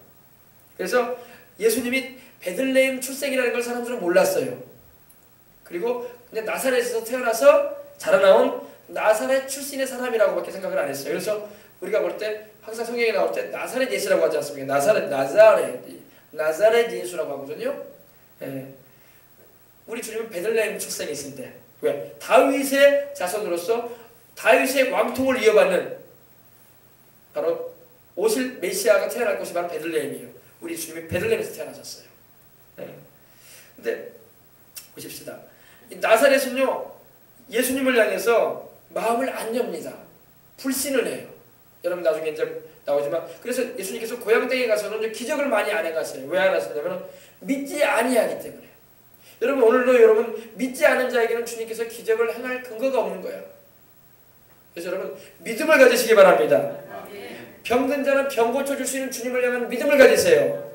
그래서 예수님이 베들레헴 출생이라는 걸 사람들은 몰랐어요. 그리고 근데 나사렛에서 태어나서 자라나온 나사렛 출신의 사람이라고밖에 생각을 안 했어요. 그래서 우리가 볼 때 항상 성경에 나올 때 나사렛 예수라고 하지 않습니까? 나사렛 예수라고 하거든요. 우리 주님은 베들레헴 출생이 있을 때 왜? 다윗의 자손으로서 다윗의 왕통을 이어받는 바로 오실 메시아가 태어날 곳이 바로 베들레헴이에요. 우리 주님이 베들레헴에서 태어나셨어요. 근데 보십시다. 이 나사렛은요 예수님을 향해서 마음을 안 엽니다. 불신을 해요. 여러분 나중에 이제 나오지만 그래서 예수님께서 고향 땅에 가서는 기적을 많이 안 해갔어요. 왜 안 하셨냐면 믿지 아니하기 때문에. 여러분 오늘도 여러분 믿지 않은 자에게는 주님께서 기적을 행할 근거가 없는 거예요. 그래서 여러분 믿음을 가지시기 바랍니다. 병든 자는 병 고쳐줄 수 있는 주님을 향한 믿음을 가지세요.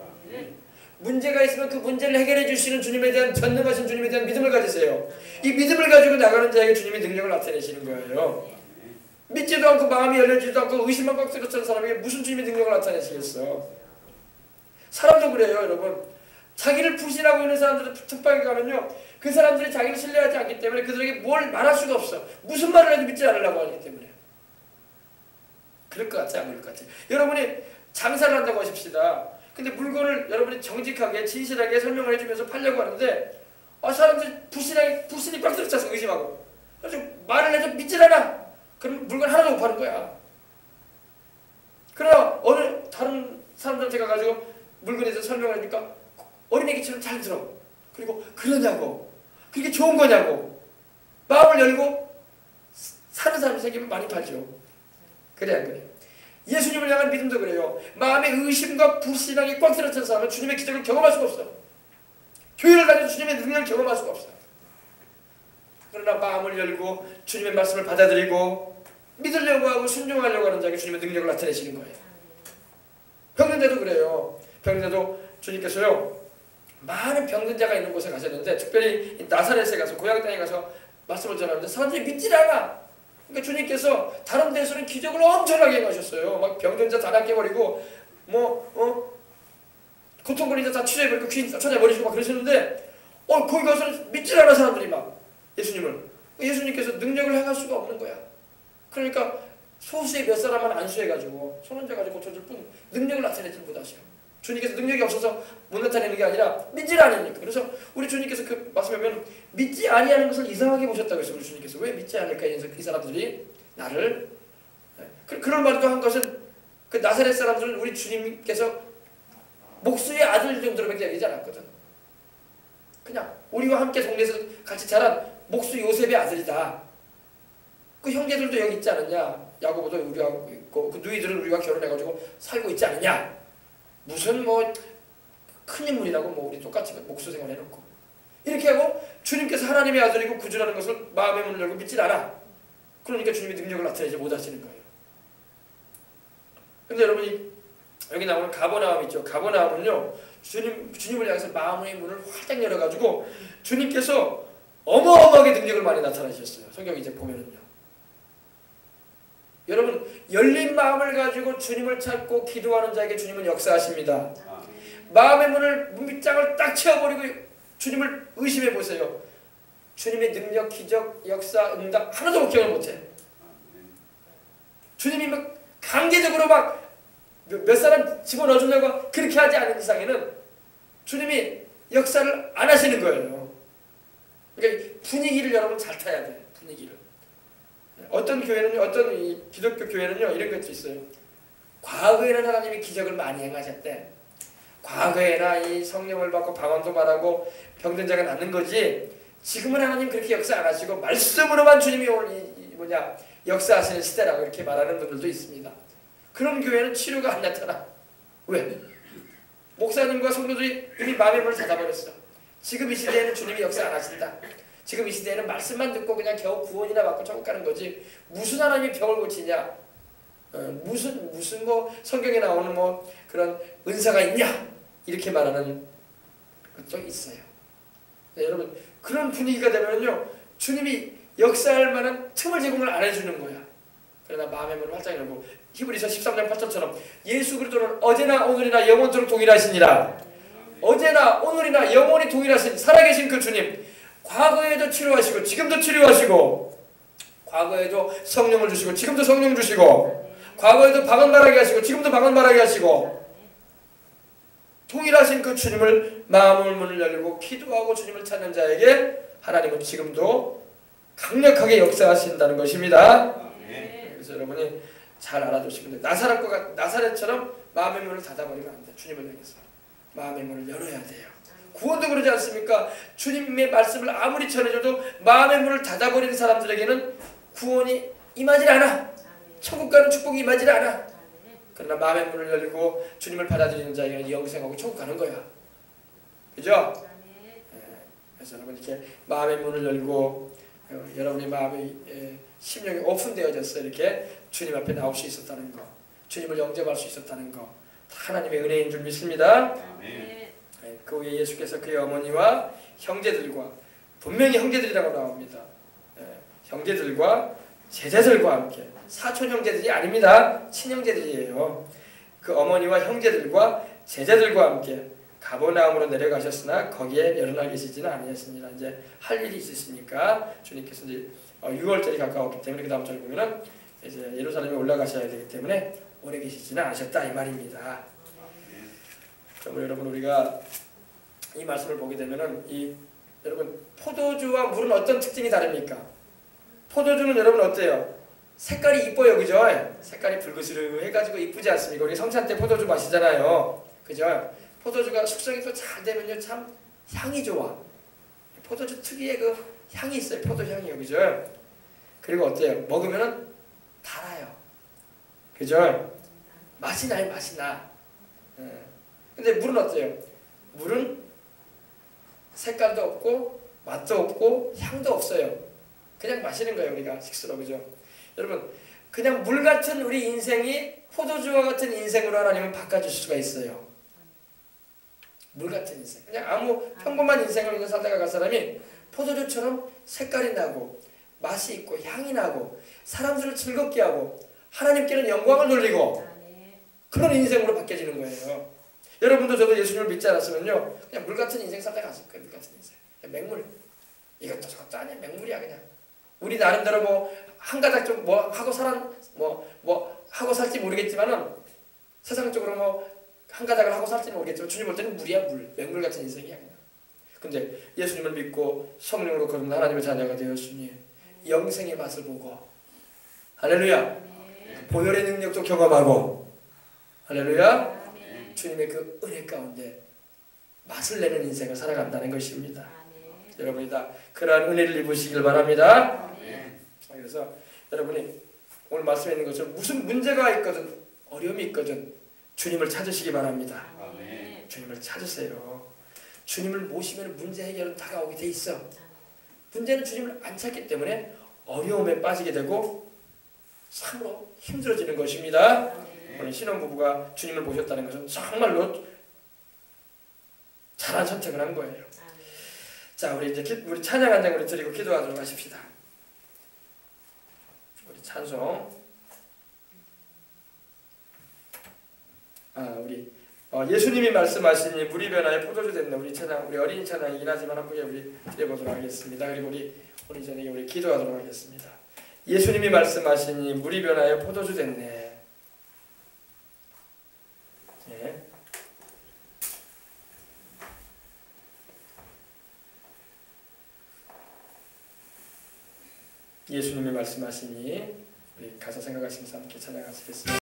문제가 있으면 그 문제를 해결해 주시는 주님에 대한 전능하신 주님에 대한 믿음을 가지세요. 이 믿음을 가지고 나가는 자에게 주님이 능력을 나타내시는 거예요. 믿지도 않고 마음이 열려지지도 않고 의심만 꽉 들었던 사람에게 무슨 주님의 능력을 나타내시겠어. 사람도 그래요 여러분. 자기를 불신하고 있는 사람들은 특방에 가면요 그 사람들이 자기를 신뢰하지 않기 때문에 그들에게 뭘 말할 수가 없어. 무슨 말을 해도 믿지 않으려고 하기 때문에. 그럴 것 같아요? 안 그럴 것 같아요? 여러분이 장사를 한다고 하십시다. 근데 물건을 여러분이 정직하게 진실하게 설명을 해주면서 팔려고 하는데 사람들이 불신이 꽉 들어차서 의심하고 그래서 말을 해도 믿질 않아. 그럼 물건 하나도 못 파는 거야. 그러나 어느 다른 사람들한테 가가지고 물건에 대해서 설명을 하니까 어린애기처럼 잘 들어. 그리고 그러냐고 그게 좋은 거냐고 마음을 열고 사는 사람이 생기면 많이 팔죠. 그래 안 그래? 예수님을 향한 믿음도 그래요. 마음의 의심과 불신앙이 꽉 들어찬 사람은 주님의 기적을 경험할 수가 없어. 교회를 다녀도 주님의 능력을 경험할 수가 없어. 그러나 마음을 열고 주님의 말씀을 받아들이고 믿으려고 하고 순종하려고 하는 자에게 주님의 능력을 나타내시는 거예요. 병든 자도 그래요. 병든 자도 주님께서요 많은 병든 자가 있는 곳에 가셨는데 특별히 나사렛에 가서 고향 땅에 가서 말씀을 전하는데 사람들이 믿질 않아. 그러니까 주님께서 다른 데서는 기적을 엄청나게 행하셨어요. 막 병든 자 다 낫게버리고 고통걸린 자 다 치료해버리고 귀인 다 찾아버리시고 막 그러셨는데 거기 가서는 믿질 않아 사람들이 막 예수님을. 예수님께서 능력을 행할 수가 없는 거야. 그러니까 소수의 몇 사람만 안수해가지고 손 얹어가지고 고쳐줄 뿐 능력을 나타내지 못하셔요. 주님께서 능력이 없어서 못 나타내는 게 아니라 믿질 않으니까. 그래서 우리 주님께서 그 말씀하면 믿지 아니하는 것을 이상하게 보셨다고 했어요. 우리 주님께서 왜 믿지 않을까 이 사람들이 나를 그런 말도 한 것은 그 나사렛 사람들은 우리 주님께서 목수의 아들 정도로밖에 여기지 않았거든. 그냥 우리와 함께 동네에서 같이 자란 목수 요셉의 아들이다. 그 형제들도 여기 있지 않느냐. 야고보도 우리하고 있고 그 누이들은 우리와 결혼해가지고 살고 있지 않느냐. 무슨 큰 인물이라고 우리 똑같이 목수 생활 해놓고 이렇게 하고 주님께서 하나님의 아들이고 구주라는 것을 마음의 문을 열고 믿질 않아. 그러니까 주님이 능력을 나타내지 못하시는 거예요. 근데 여러분이 여기 나오는 가버나움 있죠. 가버나움은요 주님을 향해서 마음의 문을 활짝 열어가지고 주님께서 어마어마하게 능력을 많이 나타내셨어요. 성경 이제 보면은요. 여러분 열린 마음을 가지고 주님을 찾고 기도하는 자에게 주님은 역사하십니다. 마음의 문밑장을 딱 채워버리고 주님을 의심해 보세요. 주님의 능력, 기적, 역사, 응답 하나도 걱정을 못해. 주님이 막 강제적으로 막 몇 사람 집어넣어주려고 그렇게 하지 않은 이상에는 주님이 역사를 안 하시는 거예요. 그러니까 분위기를 여러분 잘 타야 돼요. 분위기를. 어떤 교회는요, 어떤 이 기독교 교회는요 이런 것도 있어요. 과거에는 하나님이 기적을 많이 행하셨대. 과거에나 이 성령을 받고 방언도 말하고 병든 자가 낫는 거지. 지금은 하나님 그렇게 역사 안 하시고 말씀으로만 주님이 오늘 역사하시는 시대라고 이렇게 말하는 분들도 있습니다. 그런 교회는 치료가 안 나타나. 왜? 목사님과 성도들이 이미 마음의 문을 닫아버렸어. 지금 이 시대에는 주님이 역사 안 하신다. 지금 이 시대에는 말씀만 듣고 그냥 겨우 구원이나 받고 천국 가는 거지. 무슨 하나님이 병을 고치냐? 무슨 뭐 성경에 나오는 뭐 그런 은사가 있냐? 이렇게 말하는 것도 있어요. 네, 여러분 그런 분위기가 되면요 주님이 역사할 만한 틈을 제공을 안 해주는 거야. 그러나 마음의 문을 활짝 열고 히브리서 13장 8절처럼 예수 그리스도는 어제나 오늘이나 영원토록 동일하시니라. 어제나 오늘이나 영원히 동일하신 살아계신 그 주님, 과거에도 치료하시고 지금도 치료하시고, 과거에도 성령을 주시고 지금도 성령 주시고, 과거에도 방언 말하게 하시고 지금도 방언 말하게 하시고, 동일하신 그 주님을 마음의 문을 열고 기도하고 주님을 찾는 자에게 하나님은 지금도 강력하게 역사하신다는 것입니다. 그래서 여러분이 잘 알아두시면 돼요. 나사렛처럼 마음의 문을 닫아버리면 안 돼요. 주님을 향해서 마음의 문을 열어야 돼요. 구원도 그러지 않습니까? 주님의 말씀을 아무리 전해줘도 마음의 문을 닫아버리는 사람들에게는 구원이 임하지 않아. 천국 가는 축복이 임하지 않아. 그러나 마음의 문을 열고 주님을 받아들이는 자에게는 영생하고 천국 가는 거야. 그죠? 그래서 여러분 이렇게 마음의 문을 열고 여러분의 마음이 심령이 오픈되어졌어요. 이렇게 주님 앞에 나올 수 있었다는 거, 주님을 영접할 수 있었다는 거, 하나님의 은혜인 줄 믿습니다. 그 후에 예수께서 그의 어머니와 형제들과, 분명히 형제들이라고 나옵니다. 형제들과 제자들과 함께, 사촌 형제들이 아닙니다. 친형제들이에요. 그 어머니와 형제들과 제자들과 함께 가버나움으로 내려가셨으나 거기에 여러 날 계시지는 아니었습니다. 이제 할 일이 있으시니까 주님께서 이제 6월절이 가까웠기 때문에 그 다음 절에 보면은 이제 예루살렘에 올라가셔야 되기 때문에 오래 계시지는 않으셨다 이 말입니다. 그러면 여러분 우리가 이 말씀을 보게 되면은 여러분 포도주와 물은 어떤 특징이 다릅니까? 포도주는 여러분 어때요? 색깔이 이뻐요, 그죠? 색깔이 붉으스름해가지고 이쁘지 않습니까? 우리 성찬 때 포도주 마시잖아요, 그죠? 포도주가 숙성이 또 잘 되면요 참 향이 좋아. 포도주 특유의 그 향이 있어요. 포도향이요, 그죠? 그리고 어때요? 먹으면은 달아요, 그죠? 맛이 나요, 맛이 나. 근데 물은 어때요? 물은 색깔도 없고 맛도 없고 향도 없어요. 그냥 마시는 거예요, 우리가 식수로, 그죠? 여러분 그냥 물 같은 우리 인생이 포도주와 같은 인생으로 하나님은 바꿔주실 수가 있어요. 물 같은 인생, 그냥 아무 평범한 인생을 그냥 살다가 갈 사람이 포도주처럼 색깔이 나고 맛이 있고 향이 나고 사람들을 즐겁게 하고 하나님께는 영광을 돌리고 그런 인생으로 바뀌어지는 거예요. 여러분도 저도 예수님을 믿지 않았으면요 그냥 물 같은 인생 살다가 갔을 거예요. 물 같은 인생, 맹물, 이것도 저것도 아니야, 맹물이야. 그냥 우리 나름대로 뭐 한 가닥 좀 뭐 하고 뭐 하고 살지 모르겠지만은 세상적으로 뭐 한 가닥을 하고 살지는 모르겠지만 주님 볼 때는 물이야, 맹물 같은 인생이야 그냥. 근데 예수님을 믿고 성령으로 거듭난 하나님의 자녀가 되었으니 영생의 맛을 보고, 할렐루야, 보혈의 능력도 경험하고, 할렐루야, 주님의 그 은혜 가운데 맛을 내는 인생을 살아간다는 것입니다. 여러분이 다 그러한 은혜를 입으시길 바랍니다. 그래서 여러분이 오늘 말씀에 있는 것처럼 무슨 문제가 있거든, 어려움이 있거든, 주님을 찾으시기 바랍니다. 주님을 찾으세요. 주님을 모시면 문제 해결은 다가오게 돼 있어. 문제는 주님을 안 찾기 때문에 어려움에 빠지게 되고 참으로 힘들어지는 것입니다. 오늘 신혼부부가 주님을 모셨다는 것은 정말로 잘한 선택을 한 거예요. 자, 우리 이제 우리 찬양 한 장 우리 드리고 기도하도록 하십시다. 우리 찬송. 우리 예수님이 말씀하시니 물이 변하여 포도주 됐네. 우리 찬양, 우리 어린이 찬양이긴 하지만 함께 우리 드려보도록 하겠습니다. 그리고 우리 전에 우리 기도하도록 하겠습니다. 예수님이 말씀하시니 물이 변하여 포도주 됐네. 네. 예수님이 말씀하시니 우리 가사 생각하시면서 함께 찬양하시겠습니다.